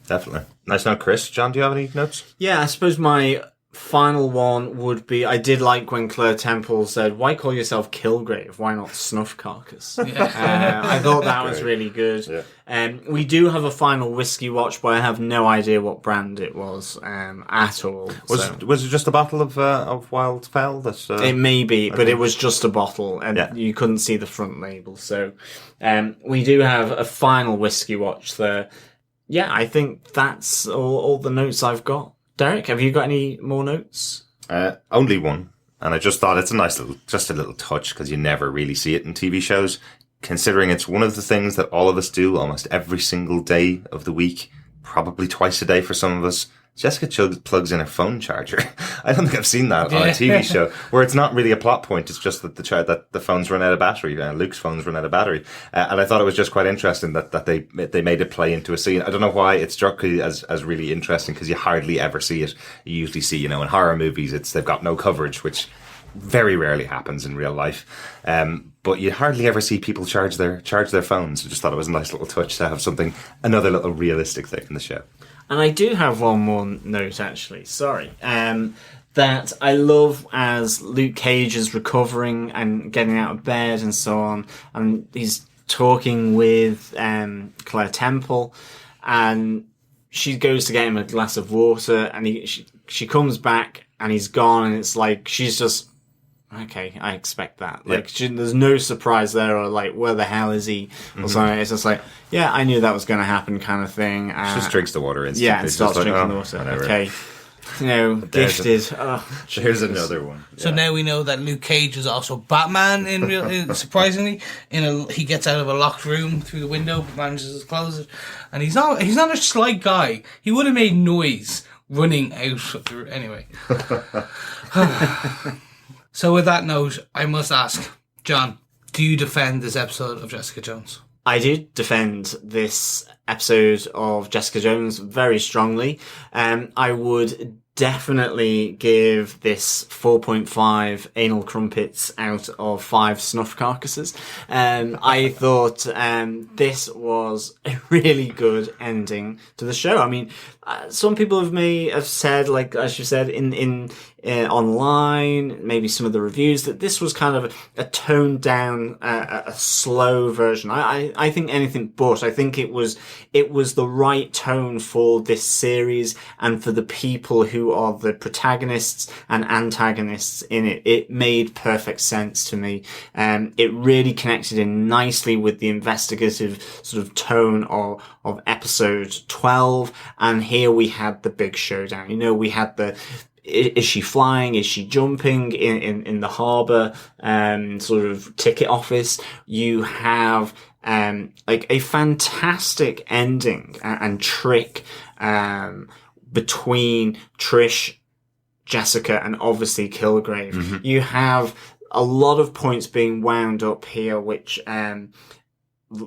Definitely. Nice note, Chris. John, do you have any notes? Yeah, I suppose my final one would be, I did like when Claire Temple said, why call yourself Kilgrave? Why not Snuff Carcass? I thought that was really good. We do have a final whiskey watch, but I have no idea what brand it was at all. Was it just a bottle of Wild Fell? It may be, but it was just a bottle, and you couldn't see the front label. So we do have a final whiskey watch there. Yeah, I think that's all the notes I've got. Derek, have you got any more notes? Only one. And I just thought it's a nice little touch, because you never really see it in TV shows, considering it's one of the things that all of us do almost every single day of the week, probably twice a day for some of us. Jessica plugs in her phone charger. I don't think I've seen that on a TV show, where it's not really a plot point. It's just that the phones run out of battery. Luke's phones run out of battery. And I thought it was just quite interesting that they made it play into a scene. I don't know why it struck me as really interesting, because you hardly ever see it. You usually see, in horror movies, they've got no coverage, which very rarely happens in real life. But you hardly ever see people charge their phones. I just thought it was a nice little touch to have another little realistic thing in the show. And I do have one more note, actually. Sorry. That I love as Luke Cage is recovering and getting out of bed and so on. And he's talking with Claire Temple. And she goes to get him a glass of water. And she comes back and he's gone. And it's like, she's just... Okay, I expect that. Like, there's no surprise there, or like, where the hell is he? Or something. It's just like, yeah, I knew that was going to happen, kind of thing. She just drinks the water instantly. Yeah, and starts drinking the water. Whatever. Okay, gifted. Here's another one. So now we know that Luke Cage is also Batman. Surprisingly, he gets out of a locked room through the window, manages to close it, and he's not a slight guy. He would have made noise running out of the anyway. So with that note, I must ask, John, do you defend this episode of Jessica Jones? I do defend this episode of Jessica Jones very strongly. I would definitely give this 4.5 anal crumpets out of 5 snuff carcasses. I thought this was a really good ending to the show. I mean, some people have said, like as you said in online, maybe some of the reviews, that this was kind of a toned down, a slow version. I think anything but. I think it was the right tone for this series and for the people who are the protagonists and antagonists in it. It made perfect sense to me. It really connected in nicely with the investigative sort of tone of episode 12. And here we had the big showdown. You know, we had is she flying? Is she jumping in the harbour, sort of ticket office? You have, like a fantastic ending and trick, between Trish, Jessica, and obviously Kilgrave. Mm-hmm. You have a lot of points being wound up here, which,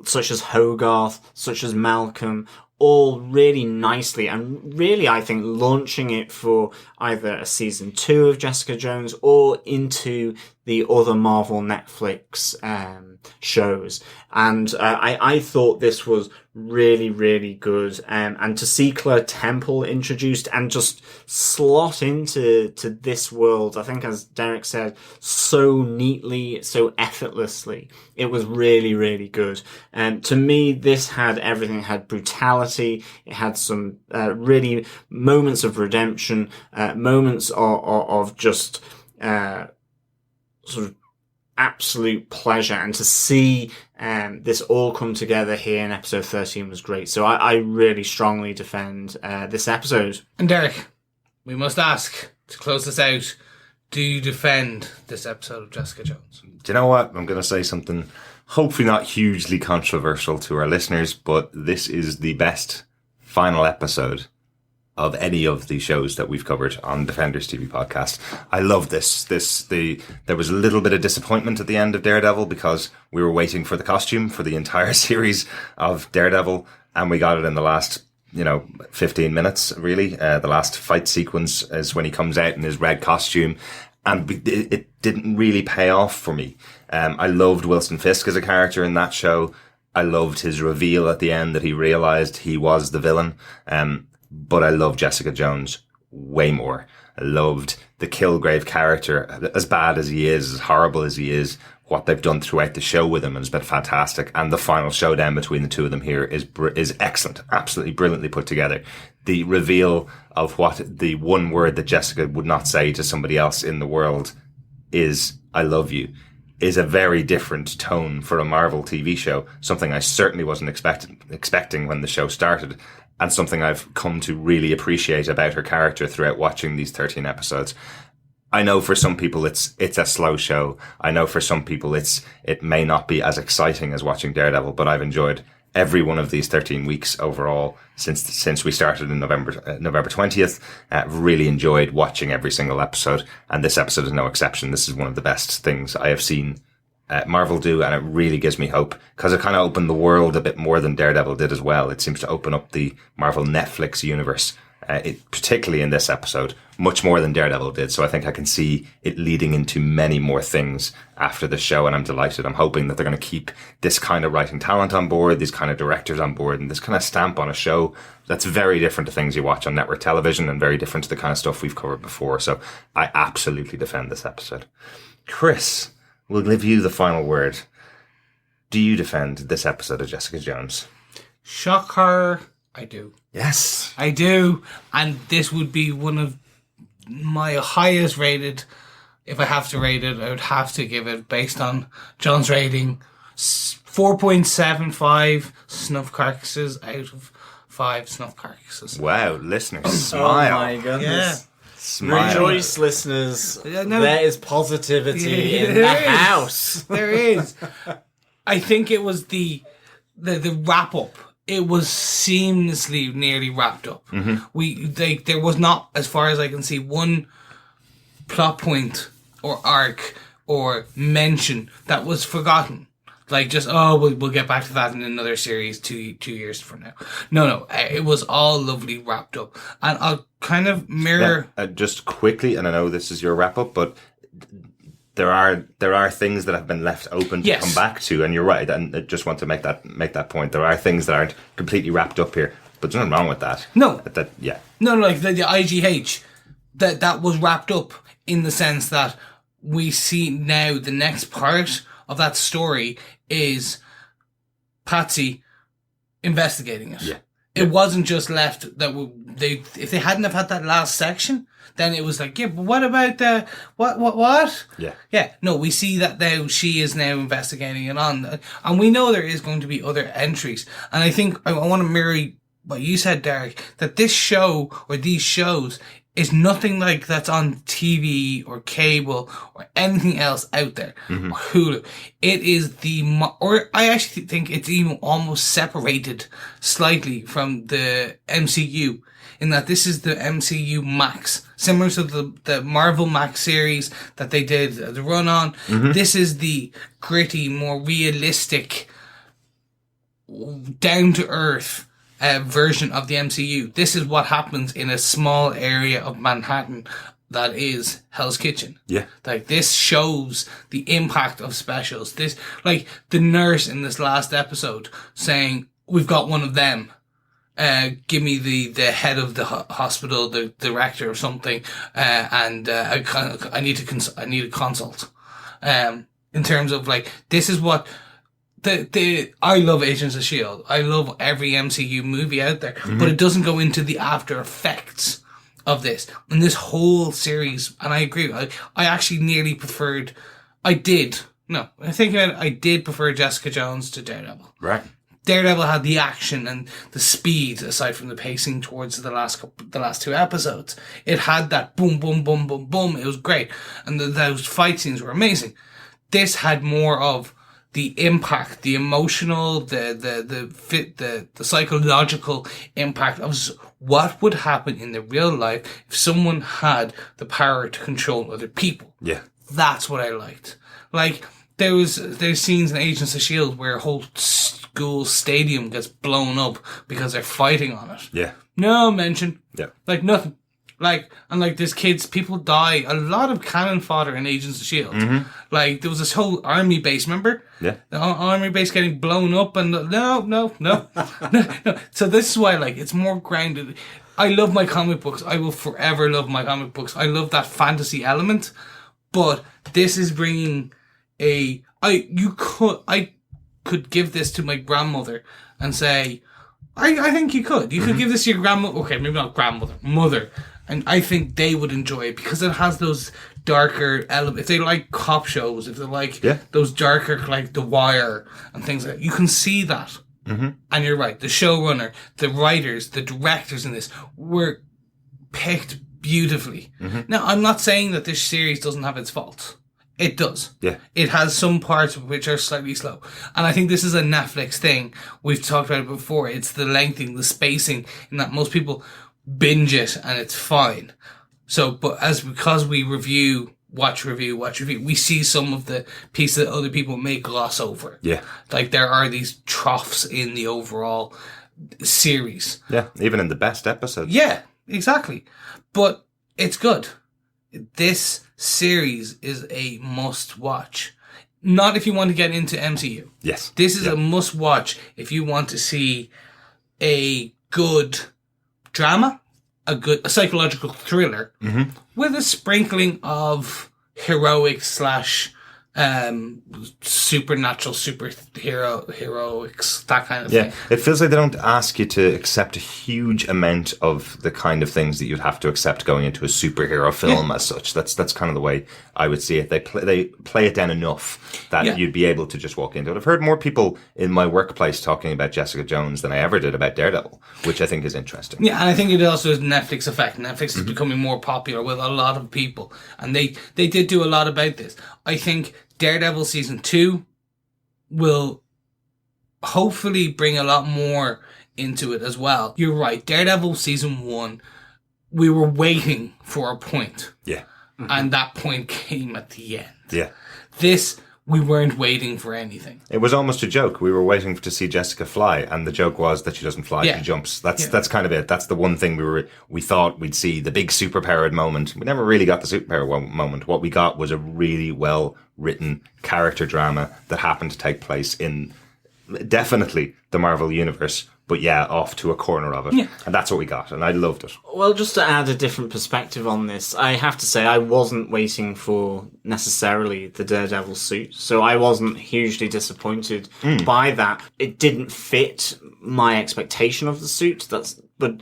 such as Hogarth, such as Malcolm, all really nicely and really, I think, launching it for either a season 2 of Jessica Jones or into the other Marvel Netflix shows. And I thought this was really, really good. And to see Claire Temple introduced and just slot into this world, I think, as Derek said, so neatly, so effortlessly, it was really, really good. To me, this had everything. It had brutality. It had some really moments of redemption, moments of just sort of absolute pleasure, and to see this all come together here in episode 13 was great. So I really strongly defend this episode. And Derek, we must ask, to close this out, do you defend this episode of Jessica Jones? Do you know what? I'm going to say something hopefully not hugely controversial to our listeners, but this is the best final episode of any of the shows that we've covered on Defenders TV podcast. I love this. There was a little bit of disappointment at the end of Daredevil because we were waiting for the costume for the entire series of Daredevil, and we got it in the last, 15 minutes, really. The last fight sequence is when he comes out in his red costume, and it didn't really pay off for me. I loved Wilson Fisk as a character in that show. I loved his reveal at the end that he realized he was the villain. But I love Jessica Jones way more. I loved the Kilgrave character, as bad as he is, as horrible as he is. What they've done throughout the show with him has been fantastic. And the final showdown between the two of them here is excellent. Absolutely brilliantly put together. The reveal of what the one word that Jessica would not say to somebody else in the world is, I love you, is a very different tone for a Marvel TV show. Something I certainly wasn't expecting when the show started. And something I've come to really appreciate about her character throughout watching these 13 episodes. I know for some people it's a slow show. I know for some people it may not be as exciting as watching Daredevil, but I've enjoyed every one of these 13 weeks overall since we started in November 20th. I've really enjoyed watching every single episode, and this episode is no exception. This is one of the best things I have seen Marvel do, and it really gives me hope because it kind of opened the world a bit more than Daredevil did as well. It seems to open up the Marvel Netflix universe, particularly in this episode, much more than Daredevil did. So I think I can see it leading into many more things after the show, and I'm delighted. I'm hoping that they're going to keep this kind of writing talent on board, these kind of directors on board, and this kind of stamp on a show that's very different to things you watch on network television and very different to the kind of stuff we've covered before. So I absolutely defend this episode. Chris, we'll give you the final word. Do you defend this episode of Jessica Jones? Shocker, I do. Yes. I do. And this would be one of my highest rated. If I have to rate it, I would have to give it, based on John's rating, 4.75 snuff carcasses out of 5 snuff carcasses. Wow, listeners, smile. Oh my goodness. Yeah. Smile. Rejoice, listeners. No. There is positivity in the house. There is. I think it was the wrap up. It was seamlessly nearly wrapped up. Mm-hmm. There was not, as far as I can see, one plot point or arc or mention that was forgotten. Like, just, oh, we'll get back to that in another series 2 years from now. No, it was all lovely wrapped up. And I'll kind of mirror... just quickly, and I know this is your wrap-up, but there are things that have been left open to come back to, and you're right, and I just want to make that point. There are things that aren't completely wrapped up here, but there's nothing wrong with that. No. No, like the IGH, that was wrapped up in the sense that we see now the next part of that story is Patsy investigating it. Yeah. It wasn't just left that if they hadn't have had that last section, then it was like, yeah, but what about the what? Yeah. Yeah. No, we see that now she is now investigating it on, and we know there is going to be other entries. And I think I want to mirror what you said, Derek, that this show or these shows is nothing like that's on TV or cable or anything else out there, or Hulu. It is or I actually think it's even almost separated slightly from the MCU, in that this is the MCU Max, similar to the Marvel Max series that they did the run on. This is the gritty, more realistic, down to earth version of the MCU. This is what happens in a small area of Manhattan that is Hell's Kitchen. Yeah. Like, this shows the impact of specials. This, like, the nurse in this last episode saying, we've got one of them. Give me the head of the hospital, the director or something, and I need a consult. In terms of, like, this is what I love Agents of S.H.I.E.L.D. I love every MCU movie out there, but it doesn't go into the after effects of this. And this whole series, and I agree, I actually nearly preferred, I did prefer Jessica Jones to Daredevil. Right. Daredevil had the action and the speed, aside from the pacing towards the last 2 episodes. It had that boom, boom, boom, boom, boom. It was great. And those fight scenes were amazing. This had more of the impact, the emotional, the psychological impact of what would happen in the real life if someone had the power to control other people. Yeah. That's what I liked. Like, there's scenes in Agents of S.H.I.E.L.D. where a whole school stadium gets blown up because they're fighting on it. Yeah. No mention. Yeah. Like, nothing. Like, and like, there's kids, people die. A lot of cannon fodder in Agents of S.H.I.E.L.D. Like, there was this whole army base, remember? Yeah. The army base getting blown up, and no. So this is why, like, it's more grounded. I love my comic books. I will forever love my comic books. I love that fantasy element, but this is bringing I could give this to my grandmother and say, I think you could. You could give this to your grandmother. Okay, maybe not grandmother, mother. And I think they would enjoy it because it has those darker elements. If they like cop shows, if they like those darker, like The Wire and things like that, you can see that. And you're right. The showrunner, the writers, the directors in this were picked beautifully. Now, I'm not saying that this series doesn't have its faults. It does. Yeah. It has some parts which are slightly slow. And I think this is a Netflix thing. We've talked about it before. It's the lengthening, the spacing, in that most people binge it and it's fine. So, but because we watch review, we see some of the pieces that other people may gloss over. Yeah. Like, there are these troughs in the overall series. Yeah. Even in the best episodes. Yeah, exactly. But it's good. This series is a must watch. Not if you want to get into MCU. Yes. This is a must watch if you want to see a good drama, a psychological thriller with a sprinkling of heroic / supernatural heroics, that kind of thing. It feels like they don't ask you to accept a huge amount of the kind of things that you'd have to accept going into a superhero film as such. That's kind of the way I would see it. They play it down enough that you'd be able to just walk into it. I've heard more people in my workplace talking about Jessica Jones than I ever did about Daredevil, which I think is interesting. Yeah, and I think it also is Netflix effect. Netflix is becoming more popular with a lot of people, and they did do a lot about this. I think Daredevil season 2 will hopefully bring a lot more into it as well. You're right. Daredevil season 1, we were waiting for a point. Yeah. And that point came at the end. Yeah. This we weren't waiting for anything. It was almost a joke. We were waiting to see Jessica fly, and the joke was that she doesn't fly, Yeah. she jumps. That's kind of it. That's the one thing we thought we'd see, the big superpowered moment. We never really got the superpower moment. What we got was a really well written character drama that happened to take place in definitely the Marvel Universe, but yeah, off to a corner of it. Yeah. And that's what we got, and I loved it. Well, just to add a different perspective on this, I have to say I wasn't waiting for necessarily the Daredevil suit, so I wasn't hugely disappointed by that. It didn't fit my expectation of the suit. But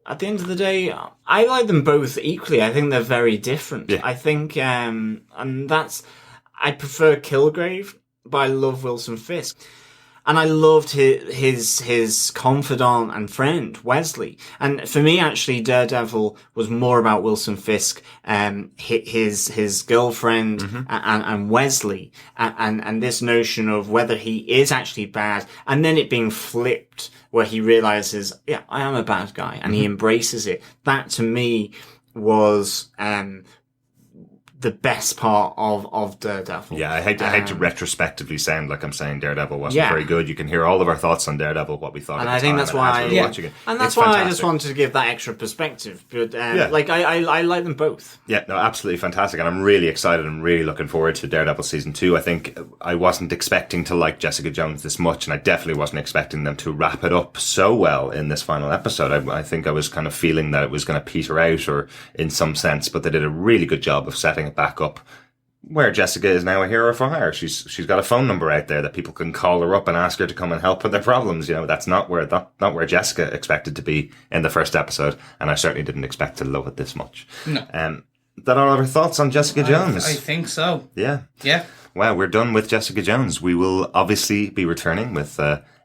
at the end of the day, I like them both equally. I think they're very different. Yeah. I think, and I prefer Kilgrave, but I love Wilson Fisk. And I loved his confidant and friend, Wesley. And for me, actually, Daredevil was more about Wilson Fisk, his girlfriend, and Wesley, and this notion of whether he is actually bad, and then it being flipped, where he realizes, yeah, I am a bad guy, and he embraces it. That, to me, was the best part of Daredevil. Yeah, I hate to retrospectively sound like I'm saying Daredevil wasn't Yeah. very good. You can hear all of our thoughts on Daredevil, what we thought And at the I think time, that's and why, as we were watching it. and that's It's why I fantastic. just wanted to give that extra perspective. But Yeah. like I like them both. Yeah, no, absolutely fantastic. And I'm really excited and really looking forward to Daredevil Season 2. I think I wasn't expecting to like Jessica Jones this much, and I definitely wasn't expecting them to wrap it up so well in this final episode. I think I was kind of feeling that it was going to peter out, or in some sense, but they did a really good job of setting it back up, where Jessica is now a hero for hire. She's got a phone number out there that people can call her up and ask her to come and help with their problems. You know, that's not where Jessica expected to be in the first episode, and I certainly didn't expect to love it this much. No. That all of our thoughts on Jessica Jones? I think so. Yeah. Yeah. Wow, we're done with Jessica Jones. We will obviously be returning with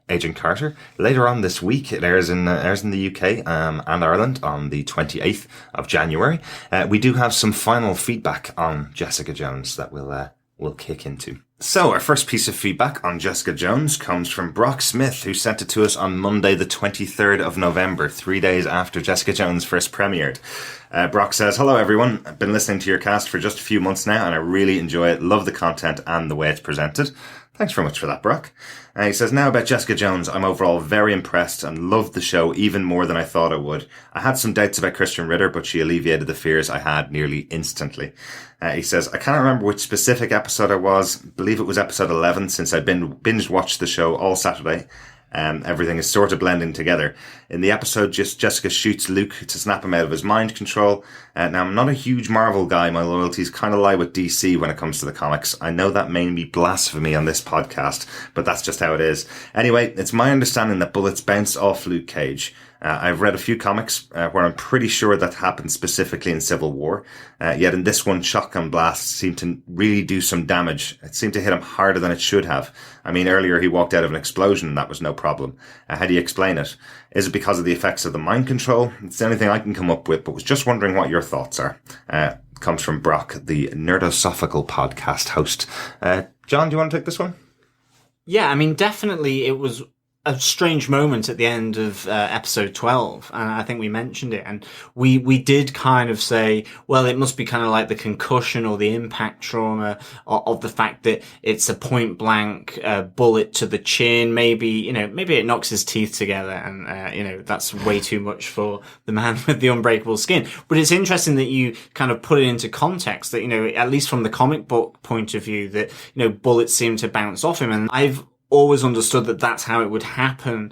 Agent Carter later on this week. It airs in the UK and Ireland on the 28th of January. We do have some final feedback on Jessica Jones that we'll kick into. So our first piece of feedback on Jessica Jones comes from Brock Smith, who sent it to us on Monday the 23rd of November, 3 days after Jessica Jones first premiered. Brock says, "Hello everyone, I've been listening to your cast for just a few months now and I really enjoy it, love the content and the way it's presented." Thanks very much for that, Brock. He says, "Now about Jessica Jones, I'm overall very impressed and loved the show even more than I thought I would. I had some doubts about Christian Ritter, but she alleviated the fears I had nearly instantly." He says, "I can't remember which specific episode it was. I believe it was episode 11, since I binge watched the show all Saturday. Everything is sort of blending together. In the episode, Jessica shoots Luke to snap him out of his mind control. Now, I'm not a huge Marvel guy. My loyalties kind of lie with DC when it comes to the comics. I know that may be blasphemy on this podcast, but that's just how it is. Anyway, it's my understanding that bullets bounce off Luke Cage. I've read a few comics where I'm pretty sure that happened specifically in Civil War. Yet in this one, shotgun blasts seemed to really do some damage. It seemed to hit him harder than it should have. I mean, earlier he walked out of an explosion and that was no problem. How do you explain it? Is it because of the effects of the mind control? It's the only thing I can come up with, but was just wondering what your thoughts are." Comes from Brock, the Nerdosophical podcast host. John, do you want to take this one? Yeah, I mean, definitely it was a strange moment at the end of episode 12, and I think we mentioned it, and we did kind of say, well, it must be kind of like the concussion or the impact trauma of the fact that it's a point blank bullet to the chin. Maybe it knocks his teeth together, and that's way too much for the man with the unbreakable skin. But it's interesting that you kind of put it into context that, at least from the comic book point of view, that, bullets seem to bounce off him, and I've always understood that that's how it would happen,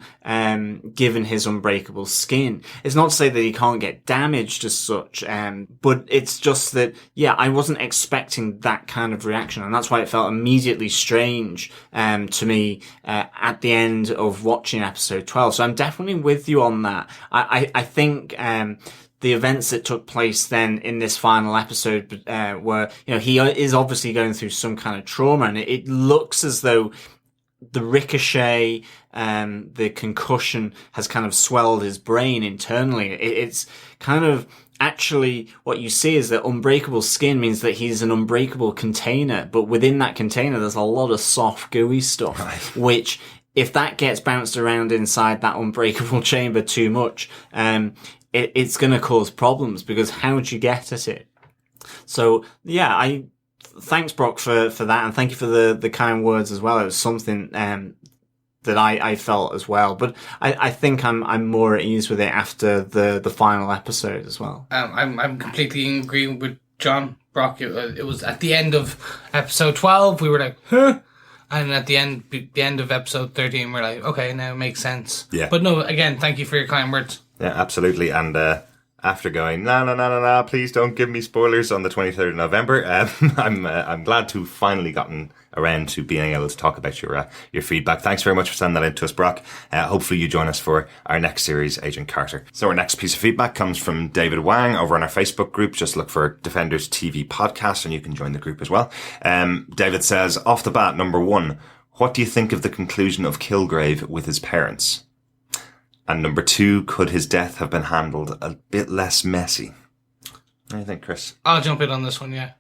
given his unbreakable skin. It's not to say that he can't get damaged as such, but it's just that, I wasn't expecting that kind of reaction, and that's why it felt immediately strange to me at the end of watching episode 12. So I'm definitely with you on that. I think the events that took place then in this final episode were, he is obviously going through some kind of trauma, and it looks as though the ricochet, the concussion has kind of swelled his brain internally. It's kind of actually what you see is that unbreakable skin means that he's an unbreakable container, but within that container there's a lot of soft, gooey stuff, which if that gets bounced around inside that unbreakable chamber too much, it's going to cause problems, because how would you get at it? So, I thanks, Brock, for that, and thank you for the kind words as well. It was something that I felt as well, but I think I'm more at ease with it after the final episode as well. I'm completely in agreement with John. Brock, it was at the end of episode 12, we were like, huh? And at the end of episode 13, we're like, okay, now it makes sense. Yeah. But no, again, thank you for your kind words. Yeah, absolutely. And after going, no, please don't give me spoilers on the 23rd of November, I'm glad to finally gotten around to being able to talk about your feedback. Thanks very much for sending that in to us, Brock. Hopefully you join us for our next series, Agent Carter. So our next piece of feedback comes from David Wang over on our Facebook group. Just look for Defenders TV Podcast and you can join the group as well. David says, off the bat, number 1, what do you think of the conclusion of Kilgrave with his parents? And number 2, could his death have been handled a bit less messy? What do you think, Chris? I'll jump in on this one, yeah.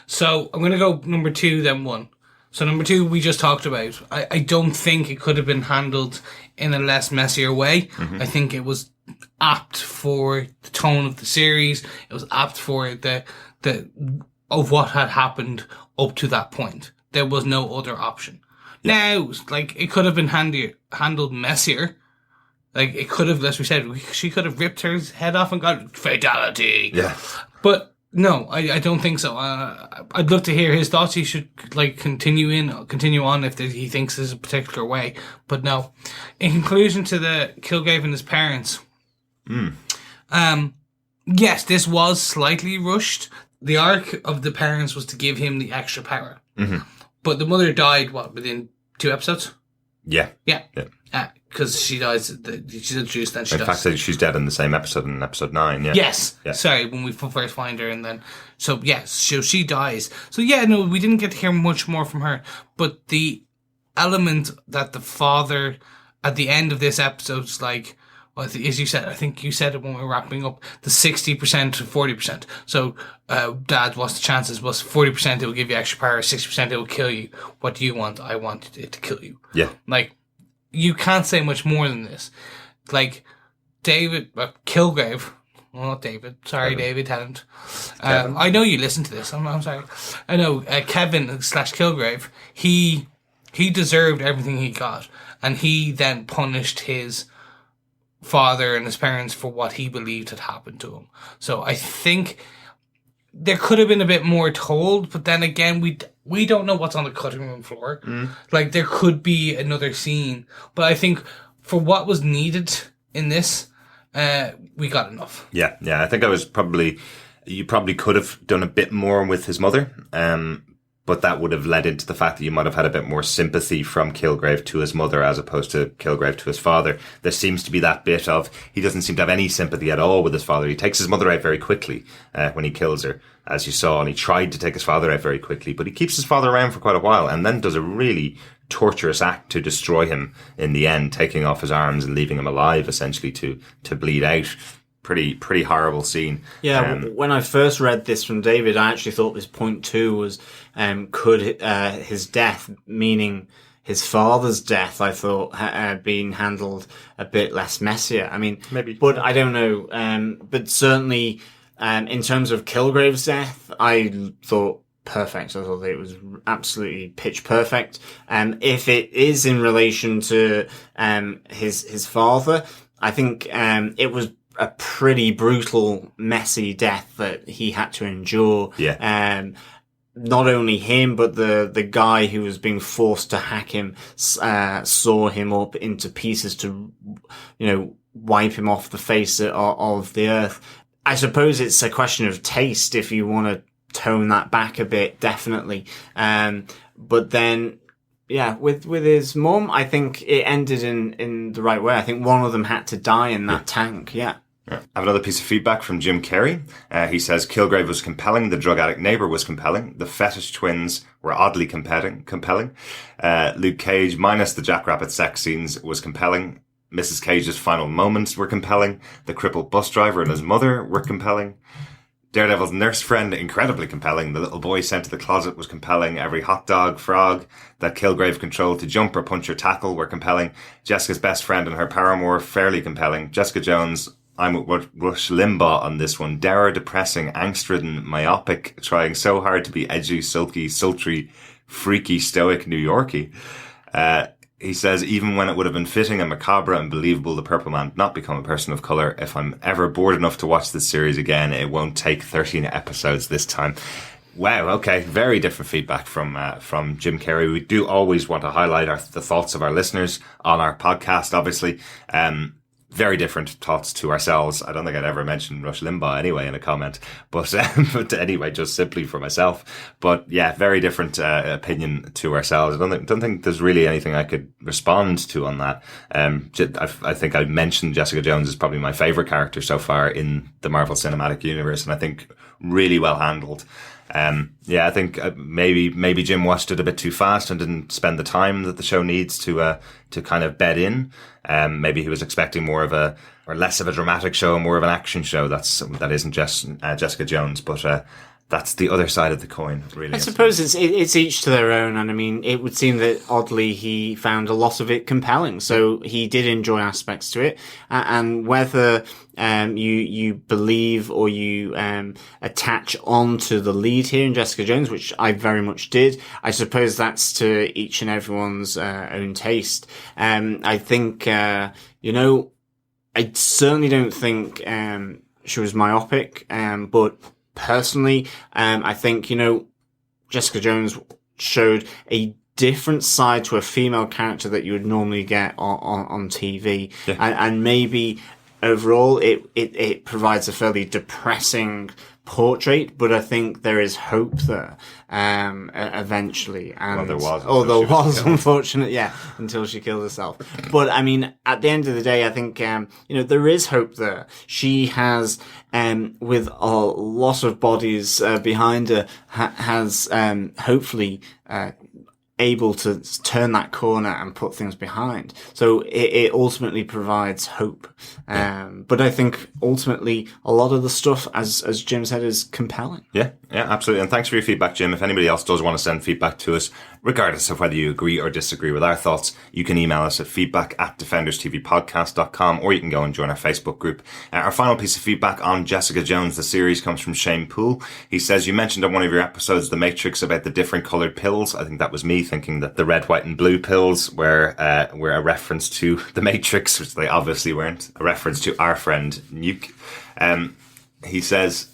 So I'm going to go number 2, then 1. So number 2, we just talked about. I don't think it could have been handled in a less messier way. Mm-hmm. I think it was apt for the tone of the series. It was apt for the of what had happened up to that point. There was no other option. Yeah. Now, like, it could have been handled messier. Like, it could have, as we said, she could have ripped her head off and got fatality. Yeah. But no, I don't think so. I'd love to hear his thoughts. He should, like, continue on if he thinks there's a particular way. But no. In conclusion to the Kilgrave and his parents, yes, this was slightly rushed. The arc of the parents was to give him the extra power. Mm-hmm. But the mother died, within 2 episodes? Yeah. Yeah. Because she dies, she's introduced, then she dies. In fact, she's dead in the same episode, in episode 9, yeah. Yes. Yeah. Sorry, when we first find her, and then... So, yes, so she dies. So, yeah, no, we didn't get to hear much more from her. But the element that the father, at the end of this episode, is like... Well, as you said, I think you said it when we were wrapping up, the 60% to 40%. So, Dad, what's the chances? Was 40% it will give you extra power, 60% it will kill you. What do you want? I want it to kill you. Yeah. Like, you can't say much more than this. Like, Kilgrave, well, not David. Sorry, David, Tennant. I know you listen to this. I'm sorry. I know, Kevin / Kilgrave, he deserved everything he got. And he then punished his father and his parents for what he believed had happened to him. So I think there could have been a bit more told, but then again, we don't know what's on the cutting room floor. Like, there could be another scene, but I think for what was needed in this, we got enough. Yeah. I think you probably could have done a bit more with his mother, but that would have led into the fact that you might have had a bit more sympathy from Kilgrave to his mother as opposed to Kilgrave to his father. There seems to be that bit of, he doesn't seem to have any sympathy at all with his father. He takes his mother out very quickly when he kills her, as you saw, and he tried to take his father out very quickly, but he keeps his father around for quite a while and then does a really torturous act to destroy him in the end, taking off his arms and leaving him alive, essentially, to bleed out. Pretty horrible scene. Yeah, when I first read this from David, I actually thought this point 2 was, could his death, meaning his father's death, I thought had been handled a bit less messier. I mean, maybe, but I don't know. But certainly, in terms of Kilgrave's death, I thought perfect. I thought it was absolutely pitch perfect. If it is in relation to his father, I think it was a pretty brutal, messy death that he had to endure. Yeah. Not only him, but the guy who was being forced to hack him, saw him up into pieces to, wipe him off the face of the earth. I suppose it's a question of taste if you want to tone that back a bit, definitely. But then, yeah, with his mum, I think it ended in the right way. I think one of them had to die in that tank. Yeah. I have another piece of feedback from Jim Carey. He says, Kilgrave was compelling. The drug addict neighbour was compelling. The fetish twins were oddly compelling. Luke Cage, minus the jackrabbit sex scenes, was compelling. Mrs. Cage's final moments were compelling. The crippled bus driver and his mother were compelling. Daredevil's nurse friend, incredibly compelling. The little boy sent to the closet was compelling. Every hot dog, frog that Kilgrave controlled to jump or punch or tackle were compelling. Jessica's best friend and her paramour, fairly compelling. Jessica Jones, I'm with Rush Limbaugh on this one. Dour, depressing, angst-ridden, myopic, trying so hard to be edgy, sulky, sultry, freaky, stoic, New Yorkie. He says, even when it would have been fitting and macabre and believable the Purple Man not become a person of colour, if I'm ever bored enough to watch this series again, it won't take 13 episodes this time. Wow, okay. Very different feedback from Jim Carrey. We do always want to highlight the thoughts of our listeners on our podcast, obviously. Very different thoughts to ourselves. I don't think I'd ever mentioned Rush Limbaugh anyway in a comment, but anyway, just simply for myself. But yeah, very different opinion to ourselves. I don't think there's really anything I could respond to on that. I think I mentioned Jessica Jones is probably my favorite character so far in the Marvel Cinematic Universe, and I think really well handled. Yeah, I think maybe Jim watched it a bit too fast and didn't spend the time that the show needs to kind of bed in. Maybe he was expecting less of a dramatic show, more of an action show. That isn't just Jessica Jones, but that's the other side of the coin, really. I suppose it's each to their own, and I mean, it would seem that oddly he found a lot of it compelling, so he did enjoy aspects to it, and whether you believe or you attach on to the lead here in Jessica Jones, which I very much did, I suppose that's to each and everyone's own taste. I think I certainly don't think she was myopic, but personally, I think, Jessica Jones showed a different side to a female character that you would normally get on TV. Yeah. And maybe overall it provides a fairly depressing portrait, but I think there is hope there, eventually. And, there was. There was, unfortunately, yeah, until she killed herself. But I mean, at the end of the day, I think, there is hope there. She has, with a lot of bodies, behind her, has, hopefully, able to turn that corner and put things behind. So it ultimately provides hope. But I think ultimately a lot of the stuff, as Jim said, is compelling. Yeah, absolutely. And thanks for your feedback, Jim. If anybody else does want to send feedback to us, regardless of whether you agree or disagree with our thoughts, you can email us at feedback@defenderstvpodcast.com, or you can go and join our Facebook group. Our final piece of feedback on Jessica Jones, the series, comes from Shane Poole. He says, you mentioned on one of your episodes, The Matrix, about the different coloured pills. I think that was me thinking that the red, white and blue pills were a reference to The Matrix, which they obviously weren't. A reference to our friend Nuke. He says,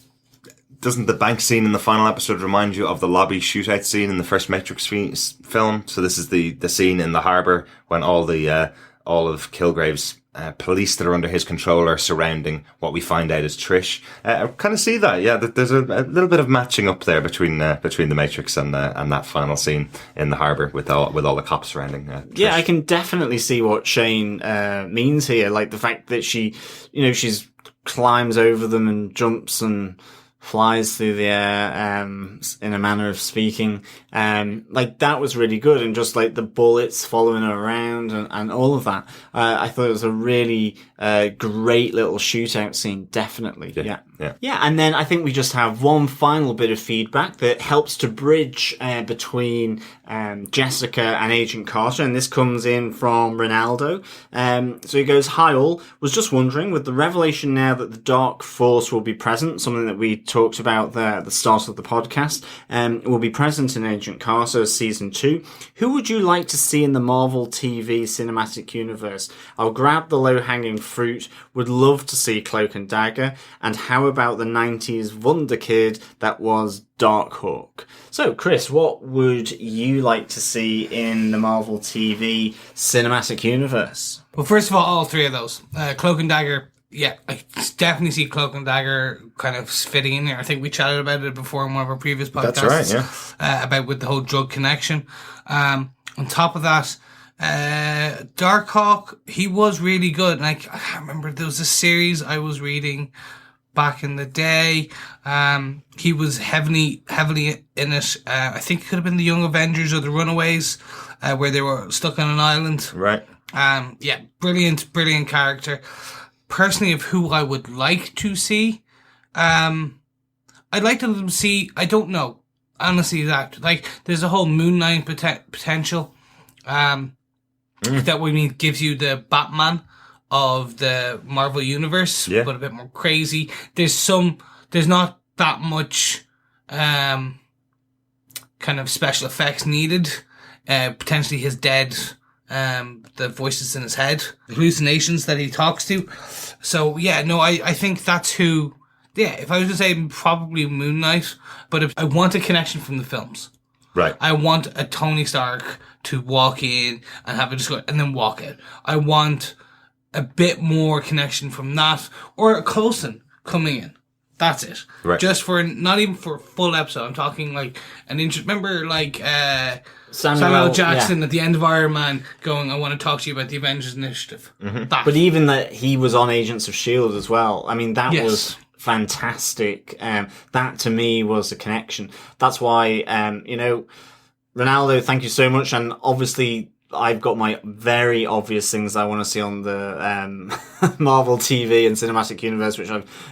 doesn't the bank scene in the final episode remind you of the lobby shootout scene in the first Matrix film? So this is the scene in the harbour when all of Kilgrave's police that are under his control are surrounding what we find out is Trish. I kind of see that. Yeah, there's a little bit of matching up there between the Matrix and that final scene in the harbour with all the cops surrounding Trish. Yeah, I can definitely see what Shane means here. Like the fact that she's climbs over them and jumps and flies through the air, in a manner of speaking. Like that was really good. And just like the bullets following her around and all of that. I thought it was a really, great little shootout scene. Definitely. Yeah. And then I think we just have one final bit of feedback that helps to bridge, between, Jessica and Agent Carter. And this comes in from Ronaldo. So he goes, hi all, was just wondering, with the revelation now that the Dark Force will be present, something that we talked about there at the start of the podcast, will be present in Agent Carter Season 2. Who would you like to see in the Marvel TV cinematic universe? I'll grab the low-hanging fruit. Would love to see Cloak and Dagger. And how about the 90s Wonder Kid that was Darkhawk? So, Chris, what would you like to see in the Marvel TV cinematic universe? Well, first of all three of those. Cloak and Dagger, yeah, I definitely see Cloak and Dagger kind of fitting in there. I think we chatted about it before in one of our previous podcasts. That's right, yeah. About with the whole drug connection. On top of that, Darkhawk, he was really good. And I can't remember, there was a series I was reading back in the day. He was heavily in it. I think it could have been the Young Avengers or the Runaways, where they were stuck on an island. Right. Yeah, brilliant character. Personally, of who I would like to see, I'd like to see, I don't know, honestly, that, like, there's a whole Moon Knight potential, that we mean gives you the Batman of the Marvel Universe, Yeah. but a bit more crazy. There's not that much kind of special effects needed. Potentially his dead, the voices in his head, the hallucinations that he talks to. So yeah, no, I think that's who. Yeah, if I was to say probably Moon Knight, but if I want a connection from the films. Right. I want a Tony Stark to walk in and have a discussion and then walk out. I want a bit more connection from that, or a Coulson coming in. That's it. Right. Just for, not even for a full episode. I'm talking like an remember like Samuel Jackson at the end of Iron Man going, I want to talk to you about the Avengers Initiative. Mm-hmm. But even that he was on Agents of S.H.I.E.L.D. as well. I mean, that Yes. was fantastic. That to me was a connection. That's why, Ronaldo, thank you so much. And obviously, I've got my very obvious things I want to see on the Marvel TV and cinematic universe, which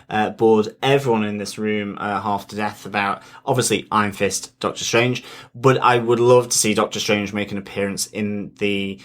I've bored everyone in this room half to death about. Obviously, Iron Fist, Doctor Strange, but I would love to see Doctor Strange make an appearance in the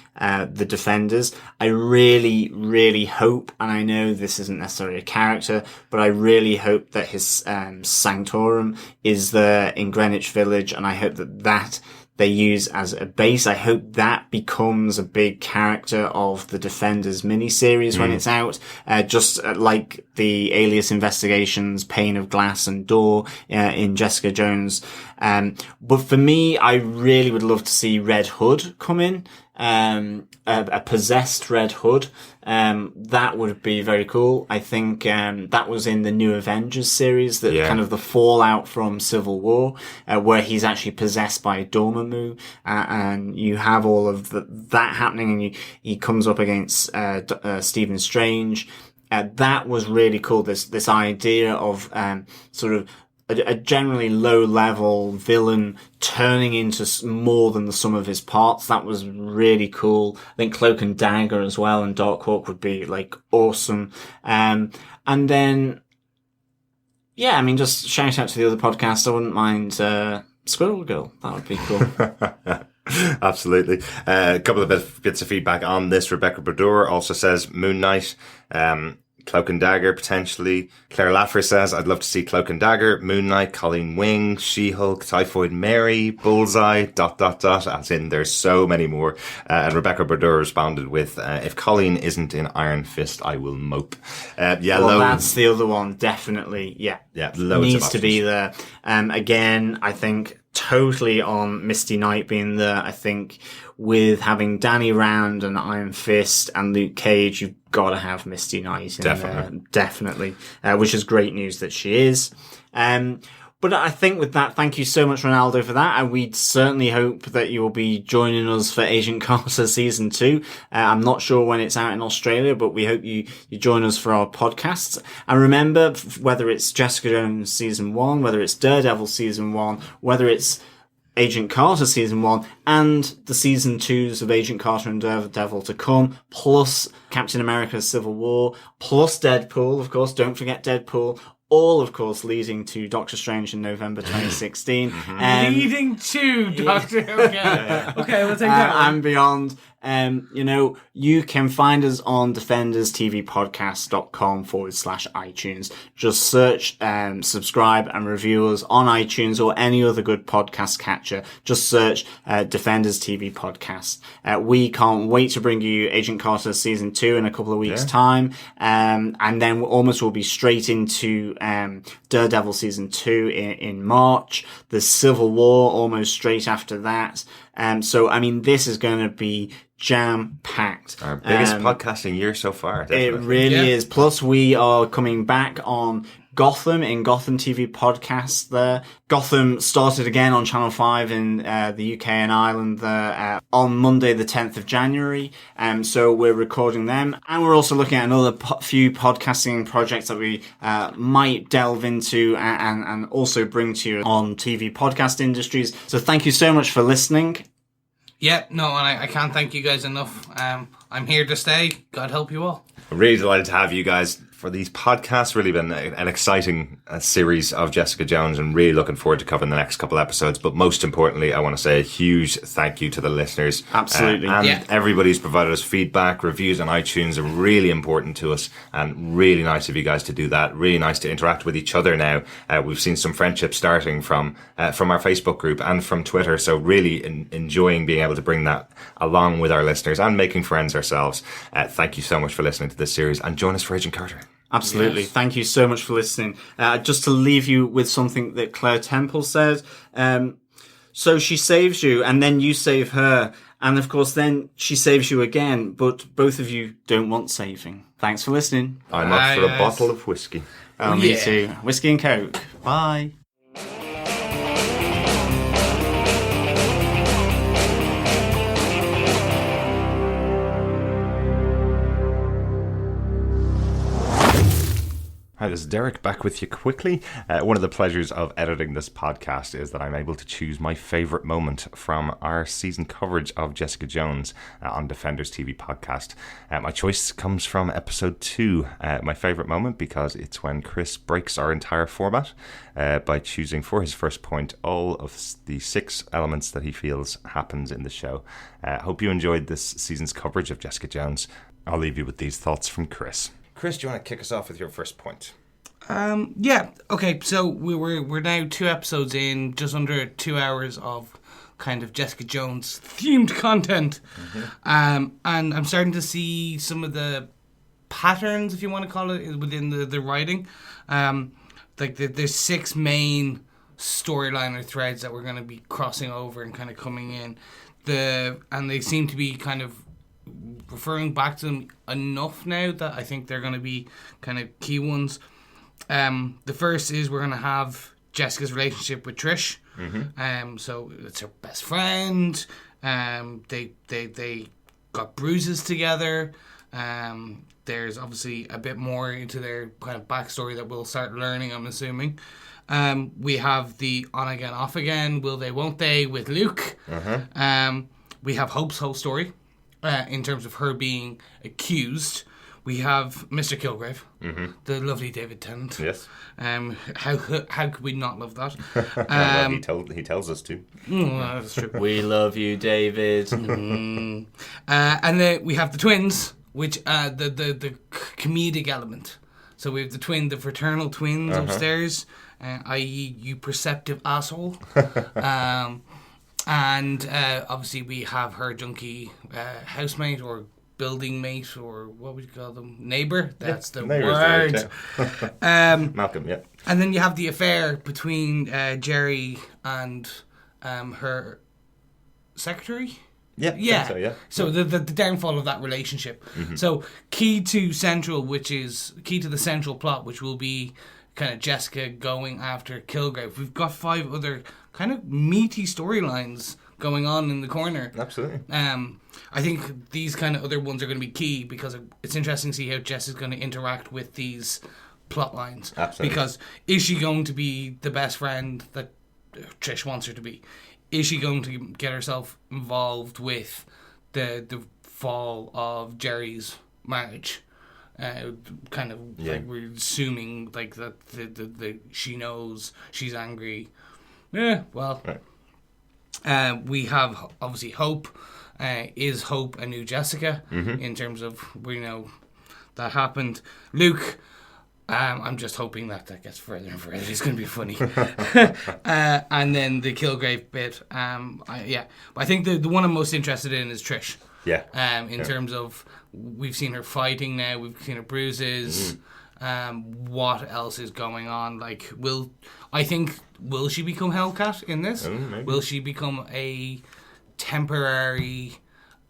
Defenders. I really, really hope, and I know this isn't necessarily a character, but I really hope that his Sanctorum is there in Greenwich Village, and I hope that they use as a base. I hope that becomes a big character of the Defenders miniseries when it's out. Just like the Alias Investigations, Pane of Glass and Door in Jessica Jones. But for me, I really would love to see Red Hood come in. A possessed Red Hood. That would be very cool. I think, that was in the New Avengers series, that kind of the fallout from Civil War, where he's actually possessed by Dormammu, and you have all of that happening, and he comes up against, Stephen Strange. That was really cool. This idea of, sort of, a generally low-level villain turning into more than the sum of his parts. That was really cool. I think Cloak and Dagger as well and Darkhawk would be, like, awesome. And then, yeah, I mean, just shout out to the other podcast. I wouldn't mind Squirrel Girl. That would be cool. Absolutely. A couple of bits of feedback on this. Rebecca Brodeur also says Moon Knight, Cloak and Dagger, potentially. Claire Laffer says, I'd love to see Cloak and Dagger, Moon Knight, Colleen Wing, She-Hulk, Typhoid Mary, Bullseye, ... as in there's so many more. And Rebecca Brodeur responded with, if Colleen isn't in Iron Fist, I will mope. Well, that's the other one, definitely. Yeah, loads needs to be there. Again, I think totally on Misty Knight being there. I think with having Danny Rand and Iron Fist and Luke Cage, you've got to have Misty Knight in there. Definitely. Which is great news that she is. But I think with that, thank you so much, Ronaldo, for that. And we certainly hope that you will be joining us for Agent Carter Season 2. I'm not sure when it's out in Australia, but we hope you join us for our podcasts. And remember, whether it's Jessica Jones Season 1, whether it's Daredevil Season 1, whether it's Agent Carter Season 1 and the Season 2s of Agent Carter and Daredevil to come, plus Captain America Civil War, plus Deadpool, of course, don't forget Deadpool, all, of course, leading to Doctor Strange in November 2016. Leading to Doctor... Okay, we'll take that one. And beyond. You can find us on defenderstvpodcast.com/iTunes. Just search, subscribe and review us on iTunes or any other good podcast catcher. Just search, Defenders TV Podcast. We can't wait to bring you Agent Carter Season 2 in a couple of weeks' time. And then we'll be straight into, Daredevil Season 2 in March. The Civil War almost straight after that. So, I mean, this is going to be jam-packed. Our biggest podcasting year so far. Definitely. It really is. Plus, we are coming back on Gotham in Gotham TV Podcast there. Gotham started again on Channel 5 in the UK and Ireland there on Monday the 10th of January. So we're recording them. And we're also looking at another few podcasting projects that we might delve into and also bring to you on TV podcast industries. So thank you so much for listening. Yeah, no, and I can't thank you guys enough. I'm here to stay. God help you all. I'm really delighted to have you guys. for these podcasts. Really been an exciting series of Jessica Jones, and really looking forward to covering the next couple episodes. But most importantly, I want to say a huge thank you to the listeners. Absolutely. And everybody who's provided us feedback. Reviews on iTunes are really important to us, and really nice of you guys to do that. Really nice to interact with each other now. We've seen some friendships starting from our Facebook group and from Twitter. So really enjoying being able to bring that along with our listeners and making friends ourselves. Thank you so much for listening to this series, and join us for Agent Carter. Absolutely. Yes. Thank you so much for listening. Just to leave you with something that Claire Temple said. So she saves you, and then you save her. And of course, then she saves you again. But both of you don't want saving. Thanks for listening. I'm up for a bottle of whiskey. Oh, me too. Whiskey and Coke. Bye. Hi, this is Derek, back with you quickly. One of the pleasures of editing this podcast is that I'm able to choose my favourite moment from our season coverage of Jessica Jones on Defenders TV podcast. My choice comes from episode 2. My favourite moment because it's when Chris breaks our entire format by choosing for his first point all of the 6 elements that he feels happens in the show. Hope you enjoyed this season's coverage of Jessica Jones. I'll leave you with these thoughts from Chris. Chris, do you want to kick us off with your first point? Yeah. Okay, so we're now 2 episodes in, just under 2 hours of kind of Jessica Jones themed content. And I'm starting to see some of the patterns, if you want to call it, within the writing. There's 6 main storyline or threads that we're going to be crossing over and kind of coming in. And they seem to be kind of referring back to them enough now that I think they're going to be kind of key ones. The first is we're going to have Jessica's relationship with Trish. So it's her best friend. They got bruises together. There's obviously a bit more into their kind of backstory that we'll start learning, I'm assuming. We have the on again, off again, will they, won't they, with Luke. We have Hope's whole story. In terms of her being accused, we have Mr. Kilgrave, the lovely David Tennant. Yes. How could we not love that? Well, he tells us to. That's true. We love you, David. And then we have the twins, which the comedic element. So we have the fraternal twins upstairs, i.e. you perceptive asshole. And obviously we have her junkie housemate or building mate, or what would you call them? Neighbour? That's the word. Right, Malcolm, yeah. And then you have the affair between Jerry and her secretary? Yeah. So the downfall of that relationship. So key to the central plot, which will be kind of Jessica going after Kilgrave. We've got 5 other kind of meaty storylines going on in the corner. Absolutely. I think these kind of other ones are going to be key because it's interesting to see how Jess is going to interact with these plot lines. Absolutely. Because is she going to be the best friend that Trish wants her to be? Is she going to get herself involved with the fall of Jerry's marriage? Like we're assuming like that the she knows, she's angry. Yeah, well, right. We have obviously Hope. Is Hope a new Jessica? In terms of, we know that happened. Luke, I'm just hoping that gets further and further. It's going to be funny. And then the Kilgrave bit. But I think the one I'm most interested in is Trish. Yeah. In terms of, we've seen her fighting now, we've seen her bruises. What else is going on? Like, will she become Hellcat in this? Maybe. Will she become a temporary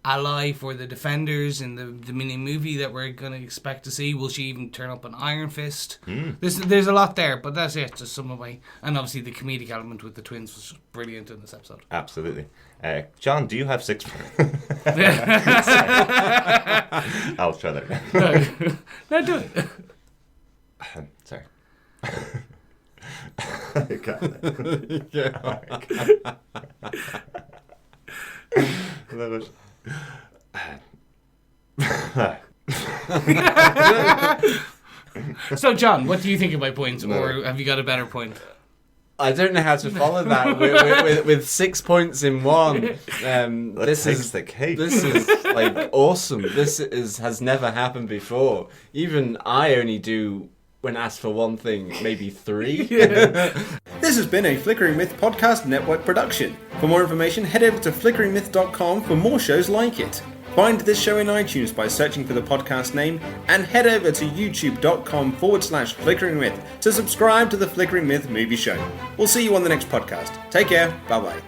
ally for the Defenders in the mini movie that we're going to expect to see? Will she even turn up an Iron Fist? There's a lot there, but that's it. Just some of my, and obviously the comedic element with the twins was brilliant in this episode. Absolutely. John, do you have 6? I'll try that again. No, do it. Sorry. So, John, what do you think of my point? Or have you got a better point? I don't know how to follow that with 6 points in one. This is the cake. This is like awesome. Has never happened before. Even I only do, when asked for one thing, maybe 3. This has been a Flickering Myth Podcast Network production. For more information, head over to flickeringmyth.com for more shows like it. Find this show in iTunes by searching for the podcast name, and head over to youtube.com/Flickering Myth to subscribe to the Flickering Myth movie show. We'll see you on the next podcast. Take care. Bye bye.